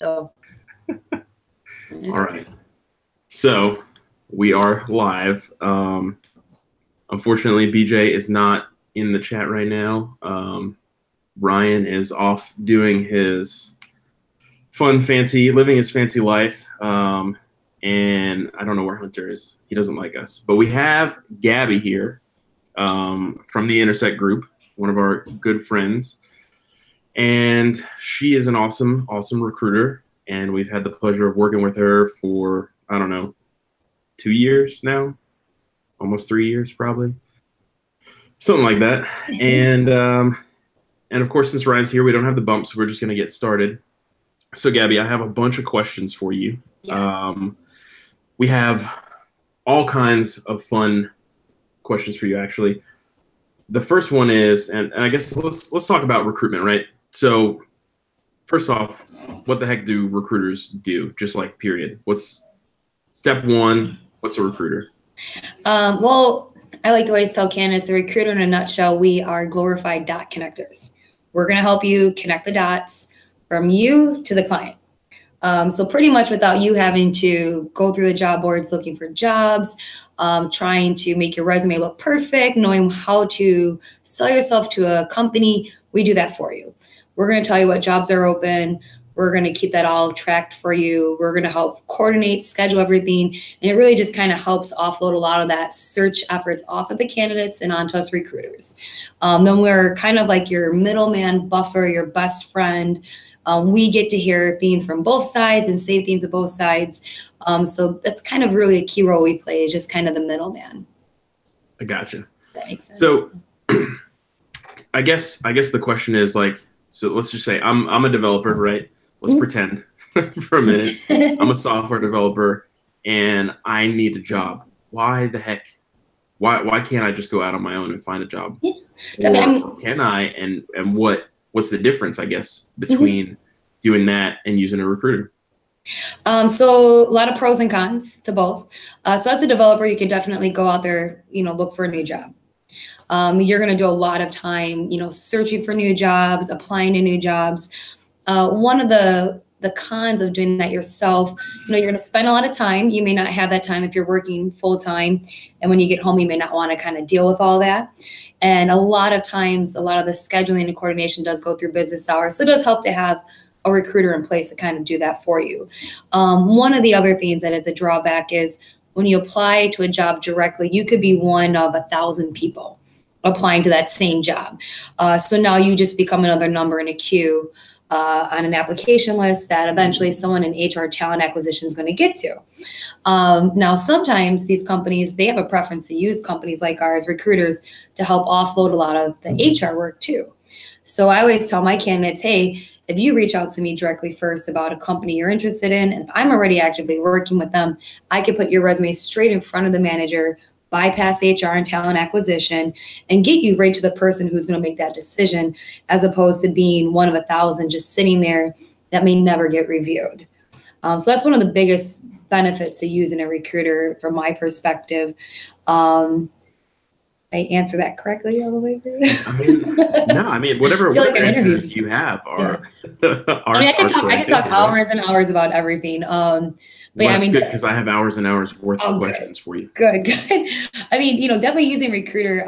So, all right. So we are live. Unfortunately, BJ is not in the chat right now. Ryan is off doing his living his fancy life. And I don't know where Hunter is. He doesn't like us. But we have Gabby here from the Intersect Group, one of our good friends. And she is an awesome, awesome recruiter. And we've had the pleasure of working with her for, I don't know, 2 years now, almost 3 years probably, something like that. And of course, since Ryan's here, we don't have the bumps, so we're just going to get started. So Gabby, I have a bunch of questions for you. yes. We have all kinds of fun questions for you, actually. The first one is, and I guess let's talk about recruitment, right? So first off, what the heck do recruiters do? Just like period. What's step one? What's a recruiter? Well, I like to always tell candidates, a recruiter in a nutshell, we are glorified dot connectors. We're going to help you connect the dots from you to the client. So pretty much without you having to go through the job boards looking for jobs, trying to make your resume look perfect, knowing how to sell yourself to a company, we do that for you. We're going to tell you what jobs are open. We're going to keep that all tracked for you. We're going to help coordinate, schedule everything. And it really just kind of helps offload a lot of that search efforts off of the candidates and onto us recruiters. Then we're kind of like your middleman buffer, your best friend. We get to hear things from both sides and say things of both sides. So that's kind of really a key role we play, is just kind of the middleman. I gotcha. That makes sense. So I guess the question is like, so let's just say I'm a developer, right? Let's pretend for a minute. I'm a software developer and I need a job. Why the heck? Why can't I just go out on my own and find a job? Yeah. Or can I? And what's the difference, I guess, between doing that and using a recruiter? So a lot of pros and cons to both. So as a developer, you can definitely go out there, look for a new job. You're going to do a lot of time, searching for new jobs, applying to new jobs. One of the cons of doing that yourself, you're going to spend a lot of time. You may not have that time if you're working full time. And when you get home, you may not want to kind of deal with all that. And a lot of times, a lot of the scheduling and coordination does go through business hours. So it does help to have a recruiter in place to kind of do that for you. One of the other things that is a drawback is when you apply to a job directly, you could be one of 1,000 people applying to that same job. So now you just become another number in a queue on an application list that eventually someone in HR talent acquisition is going to get to. Now, sometimes these companies, they have a preference to use companies like ours, recruiters, to help offload a lot of the HR work too. So I always tell my candidates, hey, if you reach out to me directly first about a company you're interested in, and if I'm already actively working with them, I can put your resume straight in front of the manager, bypass HR and talent acquisition, and get you right to the person who's going to make that decision, as opposed to being one of 1,000 just sitting there that may never get reviewed. So that's one of the biggest benefits of using a recruiter from my perspective. I answer that correctly all the way through? I mean, whatever answers you have are. Yeah. I could talk hours and hours about everything. But that's good, because I have hours and hours worth of questions for you. Good. I mean, definitely using recruiter.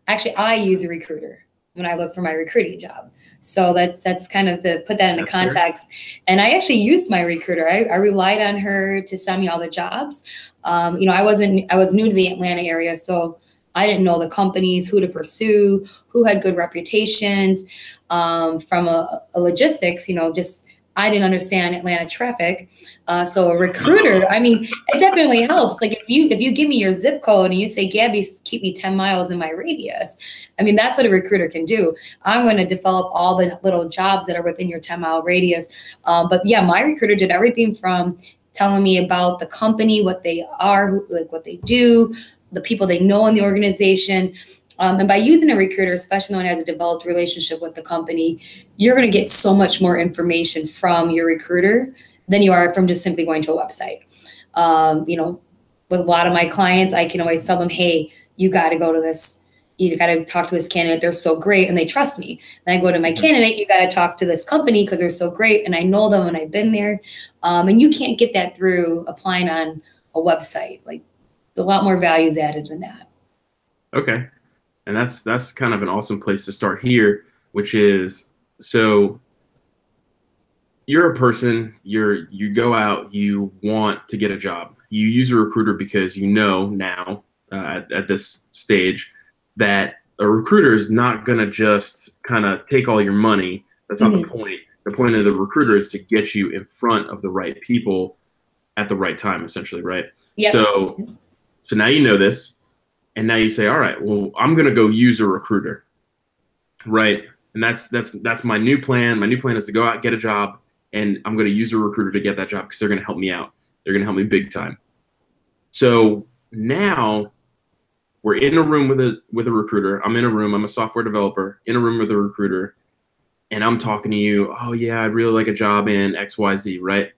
Actually, I use a recruiter when I look for my recruiting job. So that's kind of to put that into context. Fair. And I actually used my recruiter. I relied on her to send me all the jobs. I was new to the Atlanta area, so I didn't know the companies, who to pursue, who had good reputations. From a logistics, I didn't understand Atlanta traffic. So a recruiter, it definitely helps. Like if you give me your zip code and you say, Gabby, keep me 10 miles in my radius. That's what a recruiter can do. I'm going to develop all the little jobs that are within your 10-mile radius. But yeah, my recruiter did everything from telling me about the company, what they are, what they do, the people they know in the organization. And by using a recruiter, especially when it has a developed relationship with the company, you're going to get so much more information from your recruiter than you are from just simply going to a website. With a lot of my clients, I can always tell them, hey, you got to go to this you got to talk to this candidate. They're so great and they trust me. And I go to my candidate, you got to talk to this company because they're so great and I know them and I've been there. And you can't get that through applying on a website. Like a lot more value is added in that. Okay. And that's kind of an awesome place to start here, which is, so you're a person, you go out, you want to get a job. You use a recruiter because you know now at this stage that a recruiter is not going to just kind of take all your money. That's not the point. The point of the recruiter is to get you in front of the right people at the right time, essentially, right? Yep. So now you know this, and now you say, all right, well, I'm going to go use a recruiter, right? And that's my new plan. My new plan is to go out, get a job, and I'm going to use a recruiter to get that job because they're going to help me out. They're going to help me big time. So now we're in a room with a recruiter. I'm in a room. I'm a software developer in a room with a recruiter, and I'm talking to you. Oh yeah, I'd really like a job in XYZ, right?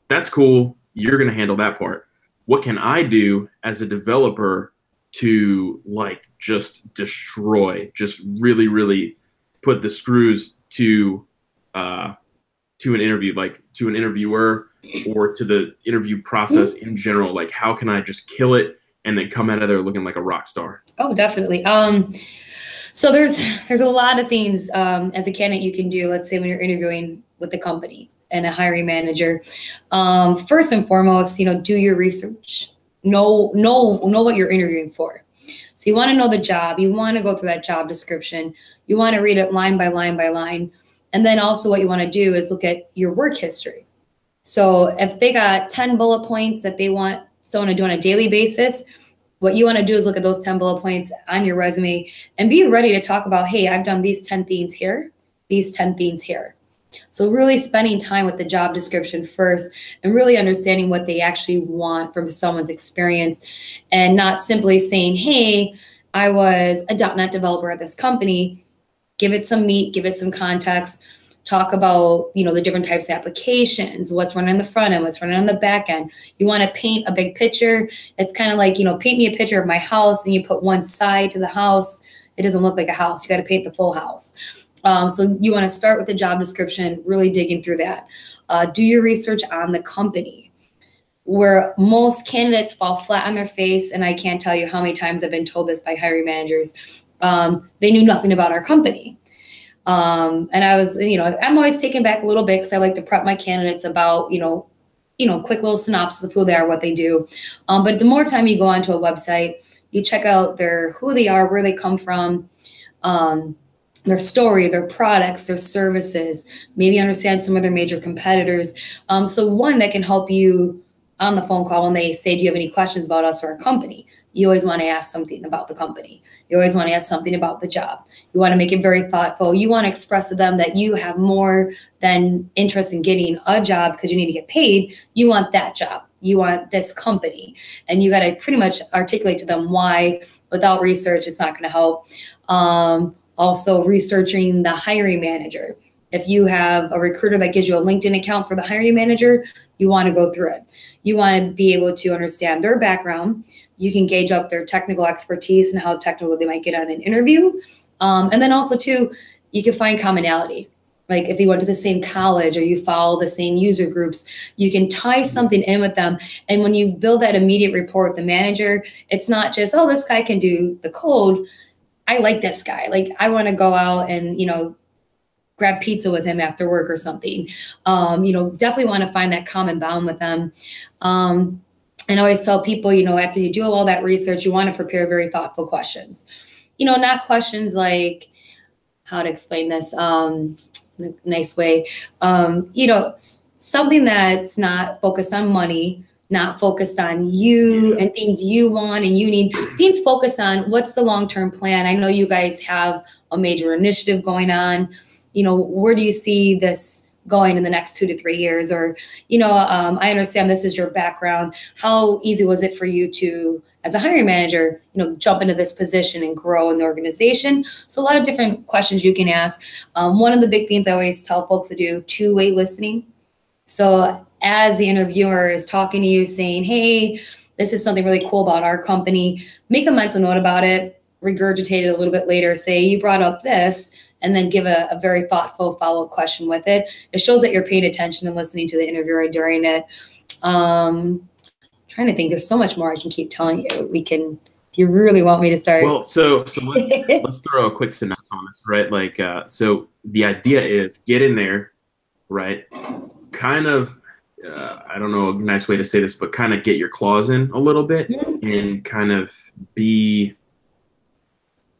That's cool. You're going to handle that part. What can I do as a developer to like just destroy, just really, really put the screws to an interview, like to an interviewer or to the interview process in general? Like, how can I just kill it and then come out of there looking like a rock star? Oh, definitely. So there's a lot of things as a candidate you can do. Let's say when you're interviewing with the company and a hiring manager. First and foremost, do your research. Know what you're interviewing for. So you want to know the job. You want to go through that job description. You want to read it line by line by line. And then also what you want to do is look at your work history. So if they got 10 bullet points that they want someone to do on a daily basis, what you want to do is look at those 10 bullet points on your resume and be ready to talk about, hey, I've done these 10 things here, these 10 things here. So really spending time with the job description first and really understanding what they actually want from someone's experience, and not simply saying, hey, I was a .NET developer at this company. Give it some meat, give it some context, talk about, the different types of applications, what's running on the front end, what's running on the back end. You want to paint a big picture. It's kind of like, paint me a picture of my house and you put one side to the house. It doesn't look like a house. You got to paint the full house. So you want to start with the job description, really digging through that. Do your research on the company. Where most candidates fall flat on their face, and I can't tell you how many times I've been told this by hiring managers, they knew nothing about our company. And I was, I'm always taken back a little bit because I like to prep my candidates about, quick little synopsis of who they are, what they do. But the more time you go onto a website, you check out who they are, where they come from, their story, their products, their services, maybe understand some of their major competitors. So one that can help you on the phone call when they say, do you have any questions about us or our company? You always want to ask something about the company. You always want to ask something about the job. You want to make it very thoughtful. You want to express to them that you have more than interest in getting a job because you need to get paid. You want that job. You want this company. And you got to pretty much articulate to them why. Without research, it's not going to help. Also researching the hiring manager. If you have a recruiter that gives you a LinkedIn account for the hiring manager, you want to go through it. You want to be able to understand their background. You can gauge up their technical expertise and how technical they might get on an interview. And then also too, you can find commonality. Like if you went to the same college or you follow the same user groups, you can tie something in with them. And when you build that immediate rapport with the manager, it's not just, oh, this guy can do the code. I like this guy. Like I want to go out and, grab pizza with him after work or something. Definitely want to find that common bond with them. And I always tell people, after you do all that research, you want to prepare very thoughtful questions. Not questions like, how to explain this in a nice way. Something that's not focused on money, not focused on you and things you want and you need. Things focused on what's the long-term plan. I know you guys have a major initiative going on. Where do you see this going in the next 2 to 3 years? Or, I understand this is your background. How easy was it for you to, as a hiring manager, jump into this position and grow in the organization? So a lot of different questions you can ask. One of the big things I always tell folks to do, two-way listening. So as the interviewer is talking to you saying, hey, this is something really cool about our company, make a mental note about it. regurgitate it a little bit later, say you brought up this, and then give a very thoughtful follow-up question with it. It shows that you're paying attention and listening to the interviewer during it. Trying to think, there's so much more I can keep telling you. We can, if you really want me to start. Well, so let's throw a quick synopsis on this, right? Like, so the idea is get in there, right? Kind of, I don't know a nice way to say this, but kind of get your claws in a little bit and kind of be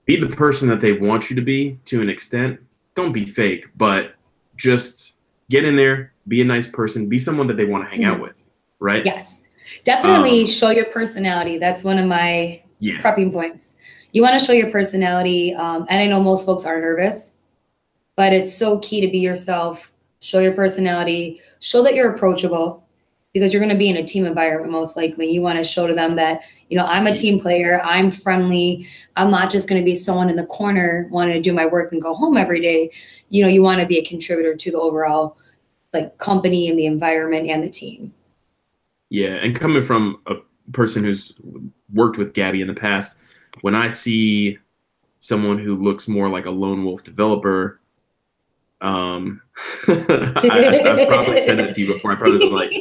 the person that they want you to be to an extent. Don't be fake, but just get in there, be a nice person, be someone that they want to hang out with, right? Yes. Definitely show your personality. That's one of my prepping points. You want to show your personality. And I know most folks are nervous, but it's so key to be yourself, show your personality, show that you're approachable, because you're going to be in a team environment most likely. You want to show to them that, you know, I'm a team player, I'm friendly, I'm not just going to be someone in the corner wanting to do my work and go home every day. You know, you want to be a contributor to the overall like company and the environment and the team. Yeah, and coming from a person who's worked with Gabby in the past, when I see someone who looks more like a lone wolf developer, I've probably said it to you before. I probably been like,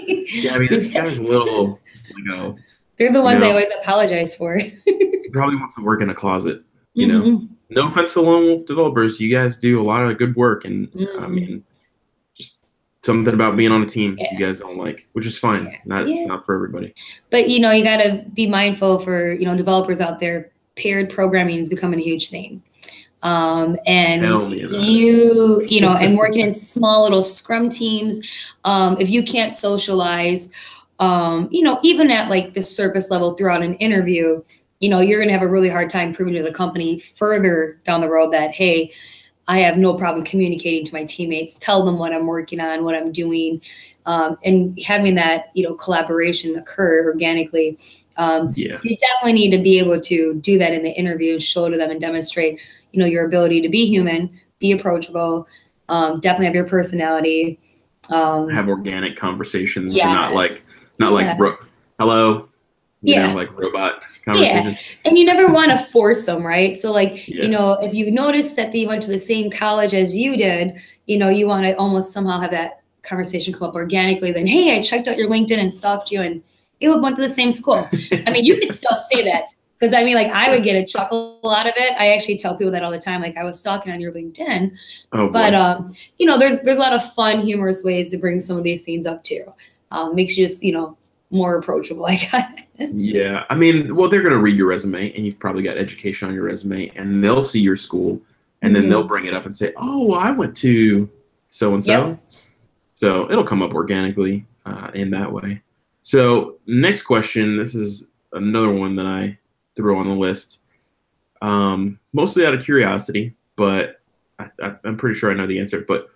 Gabby, this guy's a little, you know. They're the ones I always apologize for. He probably wants to work in a closet, you know. No offense to lone wolf developers, you guys do a lot of good work, and I mean, just something about being on a team you guys don't like, which is fine. It's not for everybody. But you know, you got to be mindful for, you know, developers out there. Paired programming is becoming a huge thing. And you know, and working in small little scrum teams, if you can't socialize, you know, even at like the surface level throughout an interview, you know, you're going to have a really hard time proving to the company further down the road that, hey, I have no problem communicating to my teammates, tell them what I'm working on, what I'm doing, and having that, you know, collaboration occur organically. So you definitely need to be able to do that in the interview, show to them and demonstrate, you know, your ability to be human, be approachable, definitely have your personality. Have organic conversations, and not like hello, you know, like robot conversations. And you never want to force them, right? So like, you know, if you notice that they went to the same college as you did, you know, you want to almost somehow have that conversation come up organically. Then, hey, I checked out your LinkedIn and stalked you, and you went to the same school. I mean, you could still say that, because I mean, like, I would get a chuckle out of it. I actually tell people that all the time, like, I was stalking on your LinkedIn. But you know, there's a lot of fun, humorous ways to bring some of these things up too. Makes you just, you know, more approachable, I guess. Yeah, I mean, well, they're going to read your resume, and you've probably got education on your resume, and they'll see your school, and then they'll bring it up and say, oh, well, I went to so-and-so. So it'll come up organically in that way. So next question, this is another one that I threw on the list, mostly out of curiosity, but I'm pretty sure I know the answer. But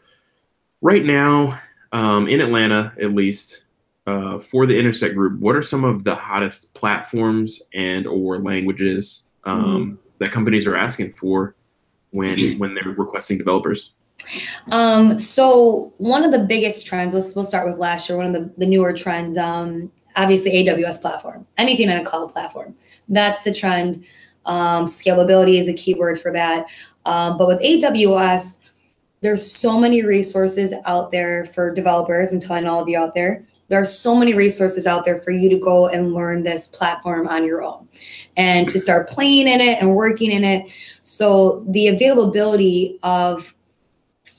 right now, in Atlanta, at least, for the Intersect Group, what are some of the hottest platforms and or languages that companies are asking for when they're requesting developers? So one of the biggest trends, we'll start with last year, one of the newer trends, obviously AWS platform, anything on a cloud platform. That's the trend. Scalability is a keyword for that. But with AWS, there's so many resources out there for developers. I'm telling all of you out there, there are so many resources out there for you to go and learn this platform on your own and to start playing in it and working in it. So the availability of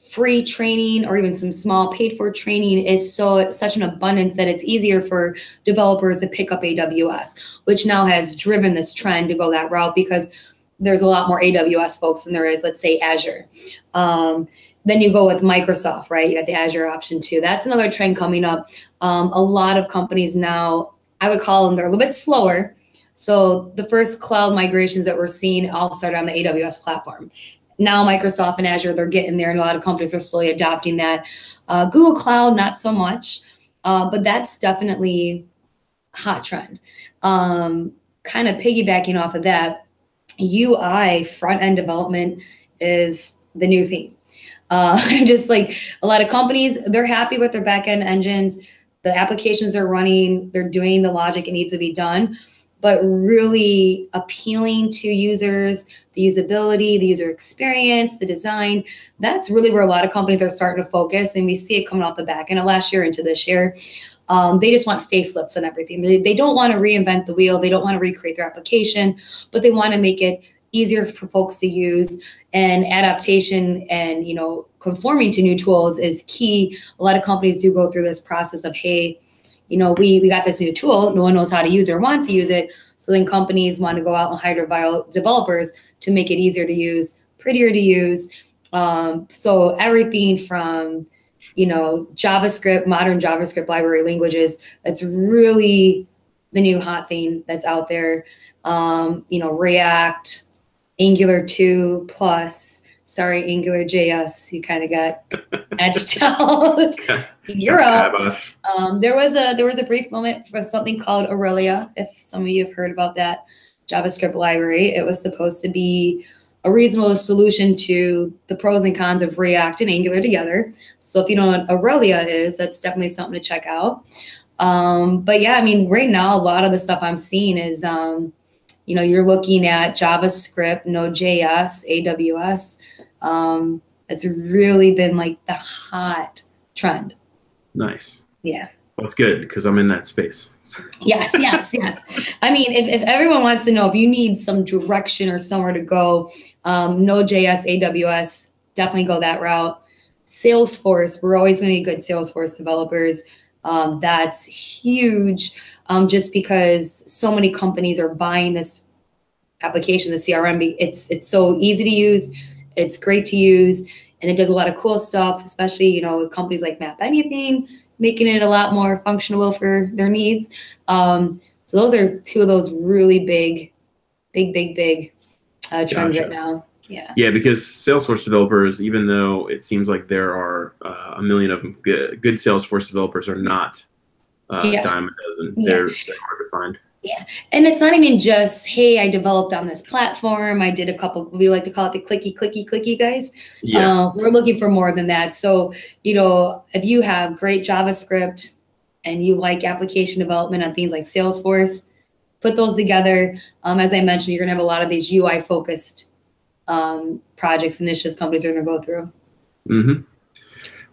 free training or even some small paid for training is such an abundance that it's easier for developers to pick up AWS, which now has driven this trend to go that route, because there's a lot more AWS folks than there is, let's say, Azure. Then you go with Microsoft, right? You got the Azure option too. That's another trend coming up. A lot of companies now, I would call them, they're a little bit slower. So the first cloud migrations that we're seeing all started on the AWS platform. Now Microsoft and Azure, they're getting there, and a lot of companies are slowly adopting that. Google Cloud, not so much, but that's definitely a hot trend. Kind of piggybacking off of that, UI, front-end development, is the new thing. Just like a lot of companies, they're happy with their back-end engines. The applications are running, they're doing the logic it needs to be done. but really appealing to users, the usability, the user experience, the design. That's really where a lot of companies are starting to focus, and we see it coming out the back end of last year into this year. They just want facelifts and everything. They don't want to reinvent the wheel. They don't want to recreate their application, but they want to make it easier for folks to use. And adaptation and, you know, conforming to new tools is key. A lot of companies do go through this process of, hey, you know, we got this new tool, no one knows how to use it or wants to use it. So then companies want to go out and hire developers to make it easier to use, prettier to use. So everything from, you know, JavaScript, modern JavaScript library languages, that's really the new hot thing that's out there. You know, React, Angular 2 plus, sorry, Angular JS, you kind of got edged out. You're out. There was a brief moment for something called Aurelia, if some of you have heard about that JavaScript library. It was supposed to be a reasonable solution to the pros and cons of React and Angular together. So if you know what Aurelia is, that's definitely something to check out. But yeah, I mean, right now, a lot of the stuff I'm seeing is, you know, you're looking at JavaScript, Node.js, AWS. It's really been like the hot trend. Nice. Yeah. That's good because I'm in that space. Yes. I mean, if everyone wants to know, if you need some direction or somewhere to go, Node.js, AWS, definitely go that route. Salesforce, we're always going to be good Salesforce developers. That's huge, just because so many companies are buying this application, the CRM. It's so easy to use, it's great to use, and it does a lot of cool stuff, especially, you know, with companies like Map Anything, making it a lot more functional for their needs. So those are two of those really big trends right now. Yeah, because Salesforce developers, even though it seems like there are a million of them, good Salesforce developers are not dime a dozen. They're hard to find. Yeah, and it's not even just, hey, I developed on this platform. I did a couple, we like to call it the clicky guys. Yeah. We're looking for more than that. So, you know, if you have great JavaScript and you like application development on things like Salesforce, put those together. As I mentioned, you're going to have a lot of these UI focused projects, initiatives companies are going to go through. Mm-hmm.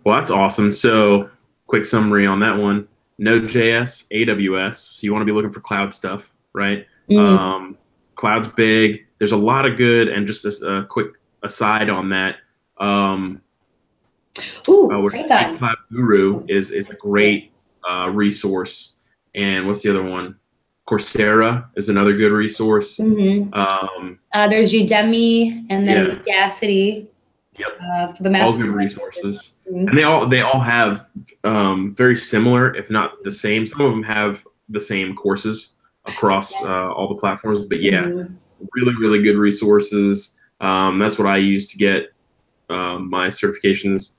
Well, that's awesome. So quick summary on that one. Node.js, AWS. So you want to be looking for cloud stuff, right? Cloud's big. There's a lot of good, and just a quick aside on that. Python. Cloud Guru is a great resource. And what's the other one? Coursera is another good resource. There's Udemy and then Udacity. Yep. For the all good resources. And they all have very similar, if not the same. Some of them have the same courses across all the platforms. But yeah, really good resources. That's what I use to get my certifications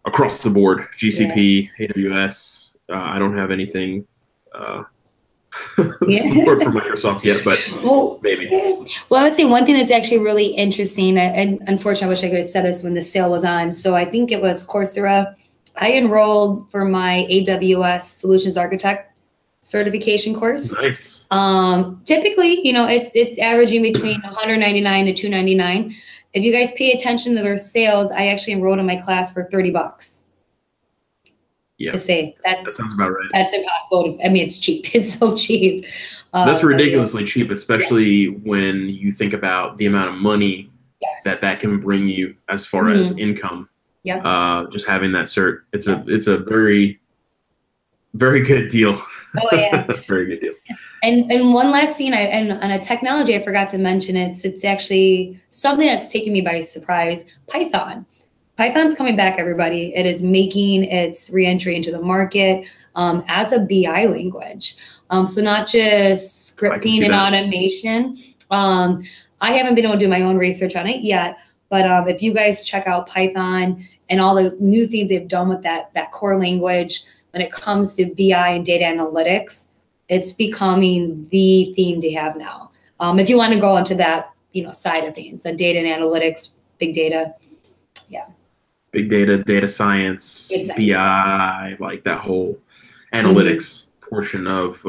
across the board. GCP, AWS. I don't have anything for Microsoft yet, but maybe. Well, I would say one thing that's actually really interesting, and unfortunately I wish I could have said this when the sale was on. So I think it was Coursera. I enrolled for my AWS Solutions Architect certification course. Nice. Typically, you know, it's averaging between $199 to $299. If you guys pay attention to their sales, I actually enrolled in my class for $30. Yeah, to say that sounds about right. That's impossible. I mean, it's cheap. It's so cheap. That's ridiculously cheap, especially when you think about the amount of money that can bring you as far as income. Yeah. Just having that cert, it's a very good deal. Oh yeah. Very good deal. And one last thing, and a technology I forgot to mention. It's actually something that's taken me by surprise. Python. Python's coming back, everybody. It is making its reentry into the market as a BI language. So not just scripting and automation. I haven't been able to do my own research on it yet, but if you guys check out Python and all the new things they've done with that core language, when it comes to BI and data analytics, it's becoming the thing to have now. If you want to go into that, side of things, the data and analytics, big data, big data, data science, BI, like that whole analytics portion of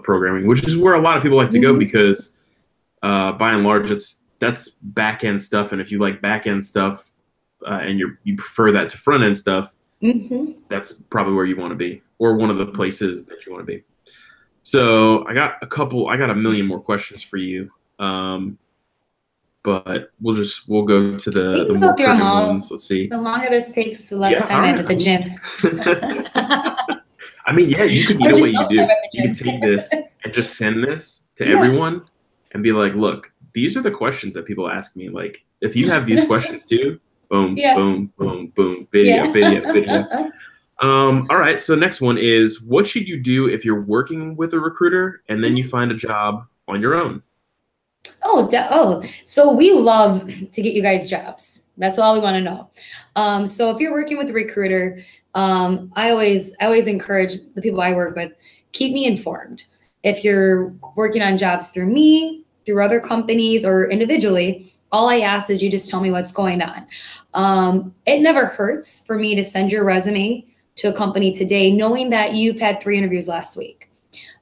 programming, which is where a lot of people like to go because by and large, that's back end stuff. And if you like back end stuff and you prefer that to front end stuff, that's probably where you want to be, or one of the places that you want to be. So I got a million more questions for you. But we'll go to the more pertinent ones. Let's see. The longer this takes, the less time I have at the gym. I mean, yeah, you know what you do. You can take this and just send this to everyone and be like, look, these are the questions that people ask me. Like, if you have these questions too, boom, boom, boom, boom, video. All right, so next one is, what should you do if you're working with a recruiter and then you find a job on your own? So we love to get you guys jobs. That's all we want to know. So if you're working with a recruiter, I always encourage the people I work with, keep me informed. If you're working on jobs through me, through other companies, or individually, all I ask is you just tell me what's going on. It never hurts for me to send your resume to a company today, knowing that you've had 3 interviews last week.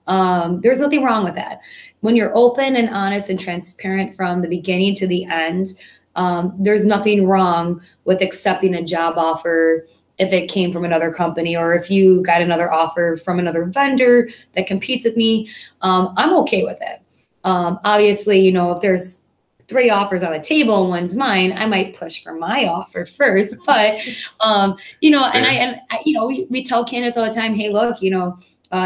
There's nothing wrong with that. When you're open and honest and transparent from the beginning to the end, there's nothing wrong with accepting a job offer if it came from another company, or if you got another offer from another vendor that competes with me. I'm okay with it. Obviously, you know, if there's 3 offers on the table and one's mine, I might push for my offer first. But you know, and I you know, we tell candidates all the time, hey, look, you know,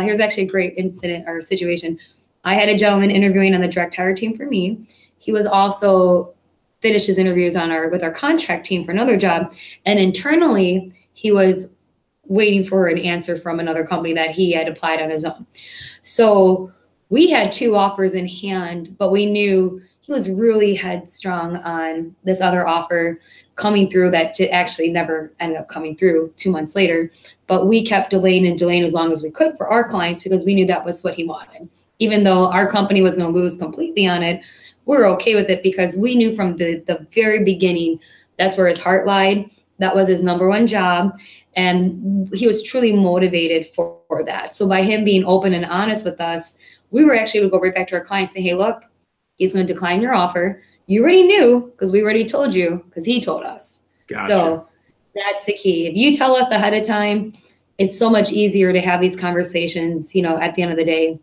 here's actually a great incident or situation. I had a gentleman interviewing on the direct hire team for me. He was also finished his interviews with our contract team for another job. And internally, he was waiting for an answer from another company that he had applied on his own. So we had 2 offers in hand, but we knew he was really headstrong on this other offer coming through that actually never ended up coming through 2 months later. But we kept delaying as long as we could for our clients because we knew that was what he wanted. Even though our company was going to lose completely on it, we're okay with it because we knew from the very beginning that's where his heart lied. That was his number 1 job. And he was truly motivated for that. So by him being open and honest with us, we were actually able to go right back to our clients and say, hey, look, he's going to decline your offer. You already knew because we already told you because he told us. Gotcha. So that's the key. If you tell us ahead of time, it's so much easier to have these conversations, you know, at the end of the day.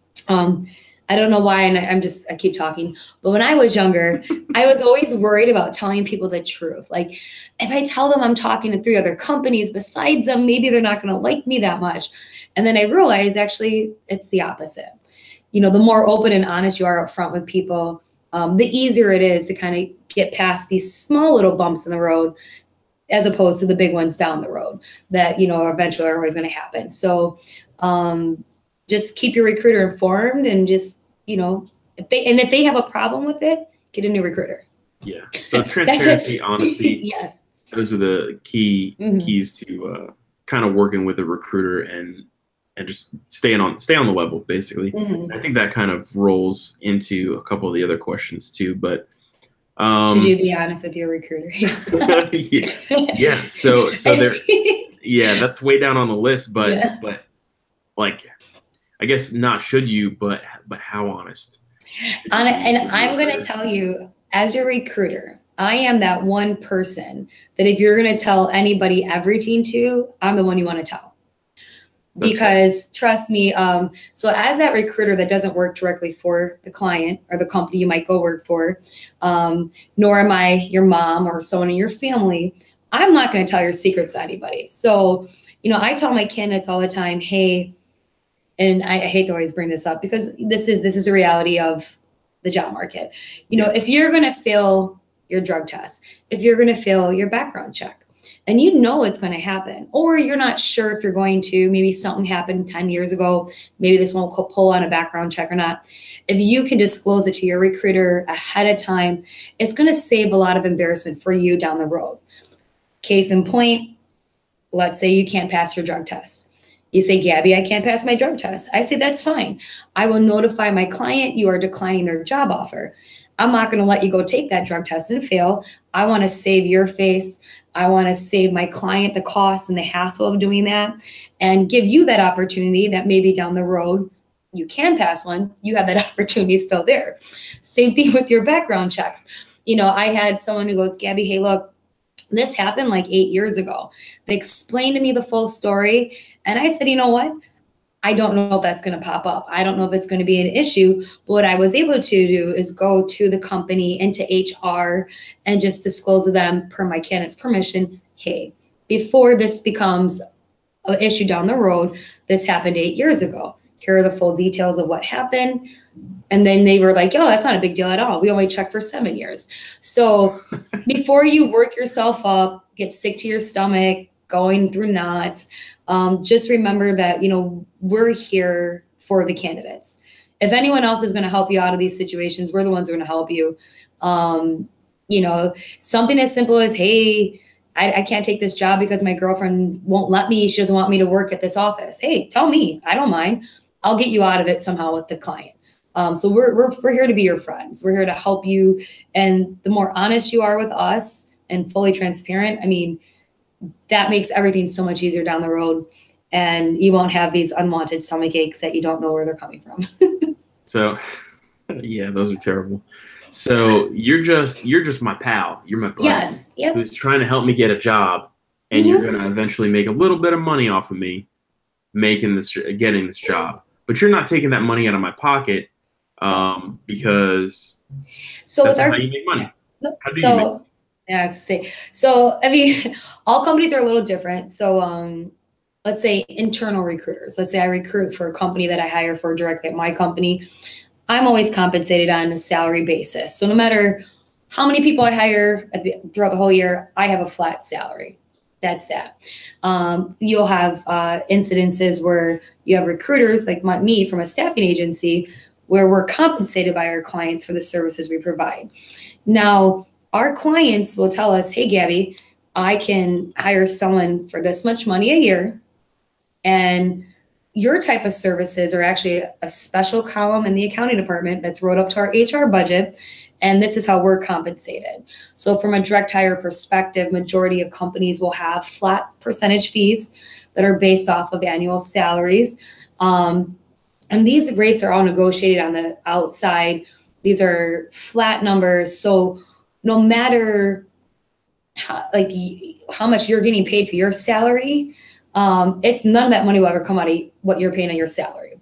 I don't know why, and I keep talking, but when I was younger, I was always worried about telling people the truth. Like, if I tell them I'm talking to 3 other companies besides them, maybe they're not going to like me that much. And then I realized actually it's the opposite. You know, the more open and honest you are up front with people, the easier it is to kind of get past these small little bumps in the road as opposed to the big ones down the road that, you know, eventually are always going to happen. So just keep your recruiter informed and just, you know, if they have a problem with it, get a new recruiter. Yeah. So transparency, honesty. Yes. Those are the keys to kind of working with a recruiter and just stay on the level, basically. I think that kind of rolls into a couple of the other questions too, but should you be honest with your recruiter? yeah. So there, yeah, that's way down on the list, but like, I guess not should you, but how honest? And I'm going to tell you, as your recruiter, I am that one person that if you're going to tell anybody everything to, I'm the one you want to tell. Because trust me, so as that recruiter that doesn't work directly for the client or the company you might go work for, nor am I your mom or someone in your family, I'm not going to tell your secrets to anybody. So, you know, I tell my candidates all the time, hey, and I hate to always bring this up because this is a reality of the job market. You know, if you're going to fail your drug test, if you're going to fail your background check, and you know it's going to happen, or you're not sure if you're going to, maybe something happened 10 years ago, maybe this won't pull on a background check or not. If you can disclose it to your recruiter ahead of time, it's going to save a lot of embarrassment for you down the road. Case in point, let's say you can't pass your drug test. You say, Gabby, I can't pass my drug test. I say, that's fine. I will notify my client you are declining their job offer. I'm not going to let you go take that drug test and fail. I want to save your face. I want to save my client the cost and the hassle of doing that and give you that opportunity that maybe down the road you can pass one, you have that opportunity still there. Same thing with your background checks. You know, I had someone who goes, Gabby, hey, look, this happened like 8 years ago. They explained to me the full story. And I said, you know what? I don't know if that's going to pop up. I don't know if it's going to be an issue. But what I was able to do is go to the company, into HR, and just disclose to them, per my candidate's permission, hey, before this becomes an issue down the road, this happened 8 years ago. Here are the full details of what happened. And then they were like, yo, that's not a big deal at all. We only checked for 7 years. So before you work yourself up, get sick to your stomach, going through knots, just remember that, you know, we're here for the candidates. If anyone else is going to help you out of these situations, we're the ones who are going to help you. You know, something as simple as, hey, I can't take this job because my girlfriend won't let me. She doesn't want me to work at this office. Hey, tell me. I don't mind. I'll get you out of it somehow with the client. So we're here to be your friends. We're here to help you. And the more honest you are with us and fully transparent, I mean, that makes everything so much easier down the road. And you won't have these unwanted stomach aches that you don't know where they're coming from. So, yeah, those are terrible. So you're just my pal. You're my buddy. Yes. Yep. Who's trying to help me get a job, and you're gonna eventually make a little bit of money off of me getting this job. But you're not taking that money out of my pocket because that's not how you make money. How do you make money? Yeah, I was to say. So I mean, all companies are a little different. So let's say internal recruiters. Let's say I recruit for a company that I hire for directly at my company. I'm always compensated on a salary basis. So no matter how many people I hire throughout the whole year, I have a flat salary. That's that. You'll have incidences where you have recruiters like me from a staffing agency where we're compensated by our clients for the services we provide. Now, our clients will tell us, hey, Gabby, I can hire someone for this much money a year, and your type of services are actually a special column in the accounting department that's wrote up to our HR budget, and this is how we're compensated. So from a direct hire perspective, majority of companies will have flat percentage fees that are based off of annual salaries. And these rates are all negotiated on the outside. These are flat numbers. So no matter how much you're getting paid for your salary, none of that money will ever come out of what you're paying on your salary.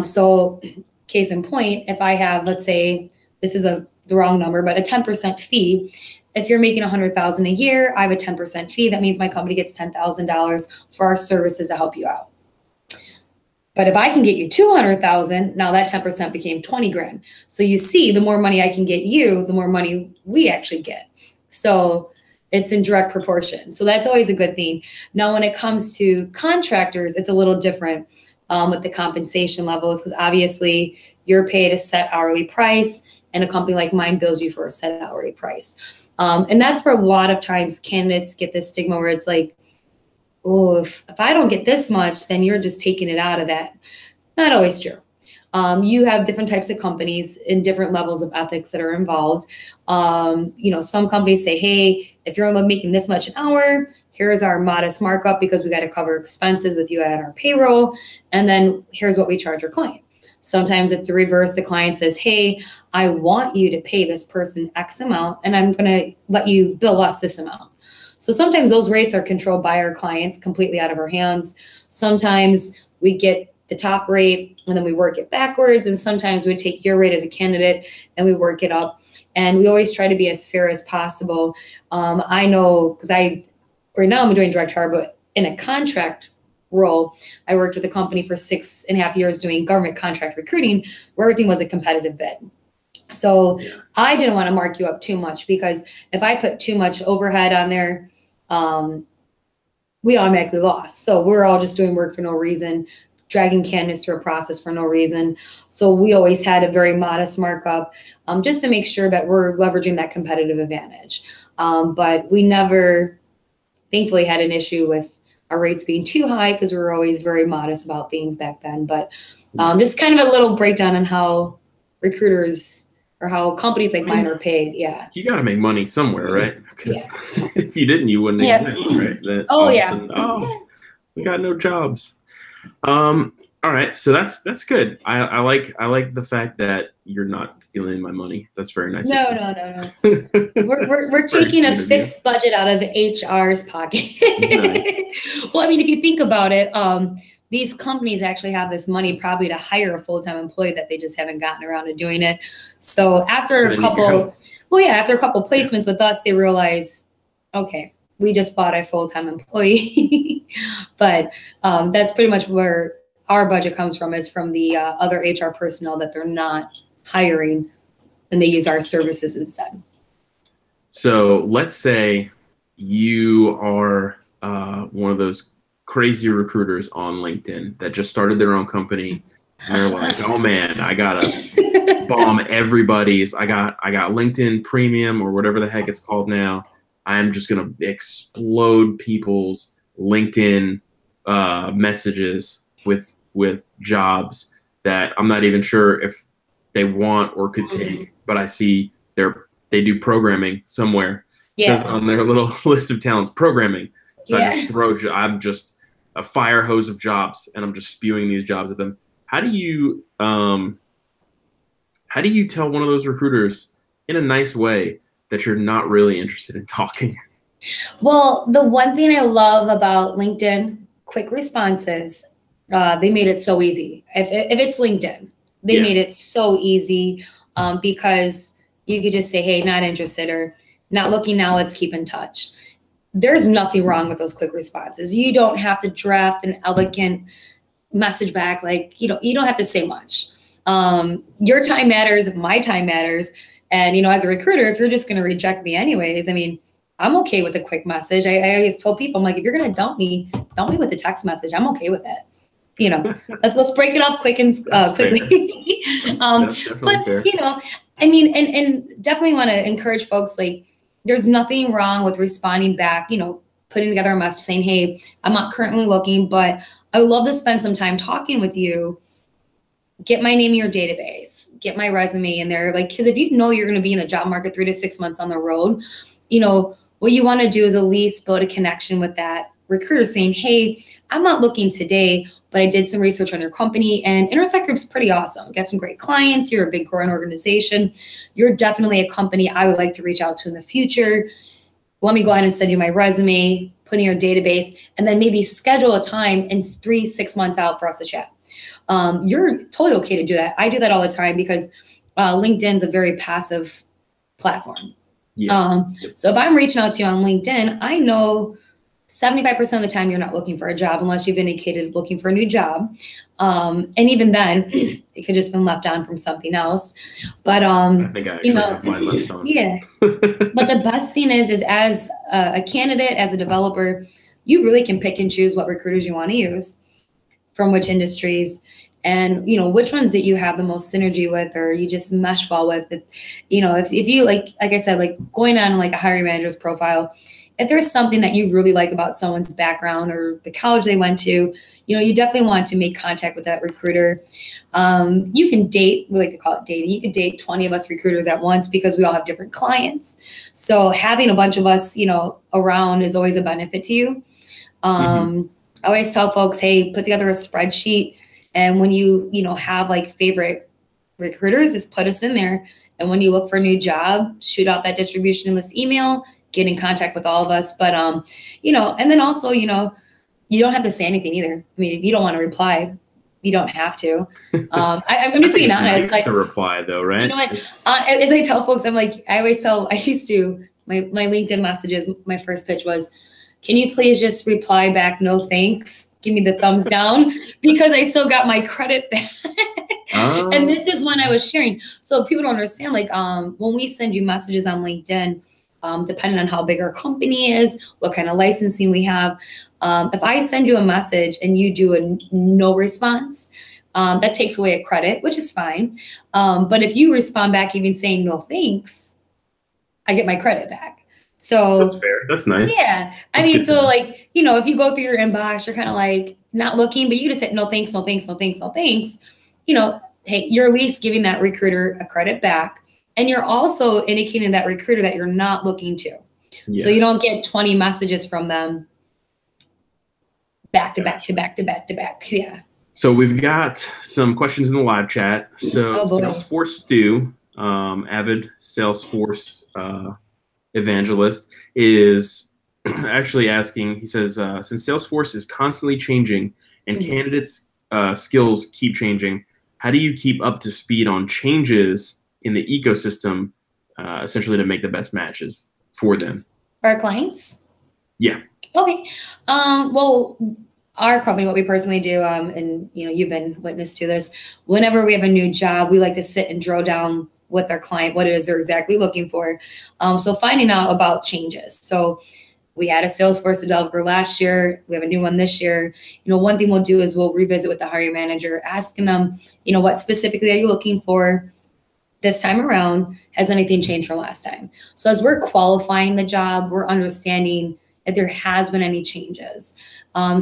So case in point, if I have, let's say, this is the wrong number, but a 10% fee, if you're making $100,000 a year, I have a 10% fee. That means my company gets $10,000 for our services to help you out. But if I can get you $200,000, now that 10% became 20 grand. So you see, the more money I can get you, the more money we actually get. So it's in direct proportion. So that's always a good thing. Now, when it comes to contractors, it's a little different with the compensation levels, because obviously you're paid a set hourly price and a company like mine bills you for a set hourly price. And that's where a lot of times candidates get this stigma where it's like, oh, if I don't get this much, then you're just taking it out of that. Not always true. You have different types of companies and different levels of ethics that are involved. Some companies say, hey, if you're only making this much an hour, here's our modest markup because we got to cover expenses with you at our payroll. And then here's what we charge our client. Sometimes it's the reverse. The client says, hey, I want you to pay this person X amount, and I'm going to let you bill us this amount. So sometimes those rates are controlled by our clients, completely out of our hands. Sometimes we get the top rate and then we work it backwards. And sometimes we take your rate as a candidate and we work it up. And we always try to be as fair as possible. I know, because right now I'm doing direct hire, but in a contract role, I worked with a company for 6.5 years doing government contract recruiting, where everything was a competitive bid. So I didn't want to mark you up too much, because if I put too much overhead on there, we automatically lost. So we're all just doing work for no reason, dragging candidates through a process for no reason. So we always had a very modest markup, just to make sure that we're leveraging that competitive advantage. But we never, thankfully, had an issue with our rates being too high, because we were always very modest about things back then. But just kind of a little breakdown on how recruiters or how companies like mine are paid. Yeah. You got to make money somewhere, right? Because if you didn't, you wouldn't exist, right? We got no jobs. All All right, so that's good. I like the fact that you're not stealing my money. That's very nice. No, no, no, no. We're taking a fixed budget out of HR's pocket. Nice. Well, I mean, if you think about it, these companies actually have this money probably to hire a full-time employee that they just haven't gotten around to doing it. So after a couple, well, yeah, after a couple placements with us, they realize, okay, we just bought a full-time employee. But that's pretty much where our budget comes from, is from the other HR personnel that they're not hiring, and they use our services instead. So let's say you are one of those crazy recruiters on LinkedIn that just started their own company, and they're like, oh man, I gotta bomb everybody's. I got LinkedIn Premium, or whatever the heck it's called now. I'm just gonna explode people's LinkedIn messages with jobs that I'm not even sure if they want or could take, but I see they do programming somewhere. It says on their little list of talents, programming. So I'm just a fire hose of jobs, and I'm just spewing these jobs at them. How do you tell one of those recruiters in a nice way that you're not really interested in talking? Well, the one thing I love about LinkedIn, quick responses. They made it so easy. If it's LinkedIn, they made it so easy because you could just say, hey, not interested, or not looking now, let's keep in touch. There's nothing wrong with those quick responses. You don't have to draft an elegant message back. Like, you don't have to say much. Your time matters, my time matters. And, as a recruiter, if you're just going to reject me anyways, I mean, I'm okay with a quick message. I always told people, I'm like, if you're going to dump me with a text message. I'm okay with it. Let's break it off quick and quickly. But fair. I mean, and definitely want to encourage folks, like, there's nothing wrong with responding back, putting together a message saying, hey, I'm not currently looking, but I would love to spend some time talking with you. Get my name in your database, get my resume in there. Like, because if you're going to be in the job market 3 to 6 months on the road, what you want to do is at least build a connection with that recruiter saying, hey, I'm not looking today, but I did some research on your company, and Intersect Group's pretty awesome. Got some great clients. You're a big growing organization. You're definitely a company I would like to reach out to in the future. Let me go ahead and send you my resume, put in your database, and then maybe schedule a time in 3-6 months out for us to chat. You're totally okay to do that. I do that all the time because LinkedIn's a very passive platform. So if I'm reaching out to you on LinkedIn, I know 75% of the time you're not looking for a job unless you've indicated looking for a new job. And even then, it could just been left on from something else. But I think I actually have mine left on. Yeah. But the best thing is as a candidate, as a developer, you really can pick and choose what recruiters you want to use from which industries, and which ones that you have the most synergy with, or you just mesh well with. If you like I said, like going on like a hiring manager's profile, if there's something that you really like about someone's background or the college they went to, you definitely want to make contact with that recruiter. You can date, we like to call it dating. You can date 20 of us recruiters at once because we all have different clients. So having a bunch of us, around is always a benefit to you. I always tell folks, hey, put together a spreadsheet. And when you have like favorite recruiters, just put us in there. And when you look for a new job, shoot out that distribution list email, get in contact with all of us. But, and then also, you don't have to say anything either. I mean, if you don't want to reply, you don't have to. I'm just being honest. Nice to reply though, right? You know what? As I tell folks, I'm like, I used to, my LinkedIn messages, my first pitch was, can you please just reply back, no thanks? Give me the thumbs down, because I still got my credit back. And this is when I was sharing. So people don't understand, like when we send you messages on LinkedIn, depending on how big our company is, what kind of licensing we have. If I send you a message and you do a no response, that takes away a credit, which is fine. But if you respond back even saying no thanks, I get my credit back. So that's fair. That's nice. Yeah. I mean, so like, if you go through your inbox, you're kind of like not looking, but you just hit no thanks, no thanks, no thanks, no thanks. Hey, you're at least giving that recruiter a credit back. And you're also indicating to that recruiter that you're not looking to. Yeah. So you don't get 20 messages from them back to back to back to back to back. Yeah. So we've got some questions in the live chat. So Salesforce Stu, avid Salesforce evangelist, is actually asking, he says, since Salesforce is constantly changing and candidates' skills keep changing, how do you keep up to speed on changes in the ecosystem, essentially to make the best matches for them? For our clients? Yeah. Okay. Well, our company, what we personally do, and you've been witness to this, whenever we have a new job, we like to sit and drill down with our client what it is they're exactly looking for. So finding out about changes. So we had a Salesforce developer last year. We have a new one this year. One thing we'll do is we'll revisit with the hiring manager, asking them, what specifically are you looking for this time around? Has anything changed from last time? So as we're qualifying the job, we're understanding if there has been any changes.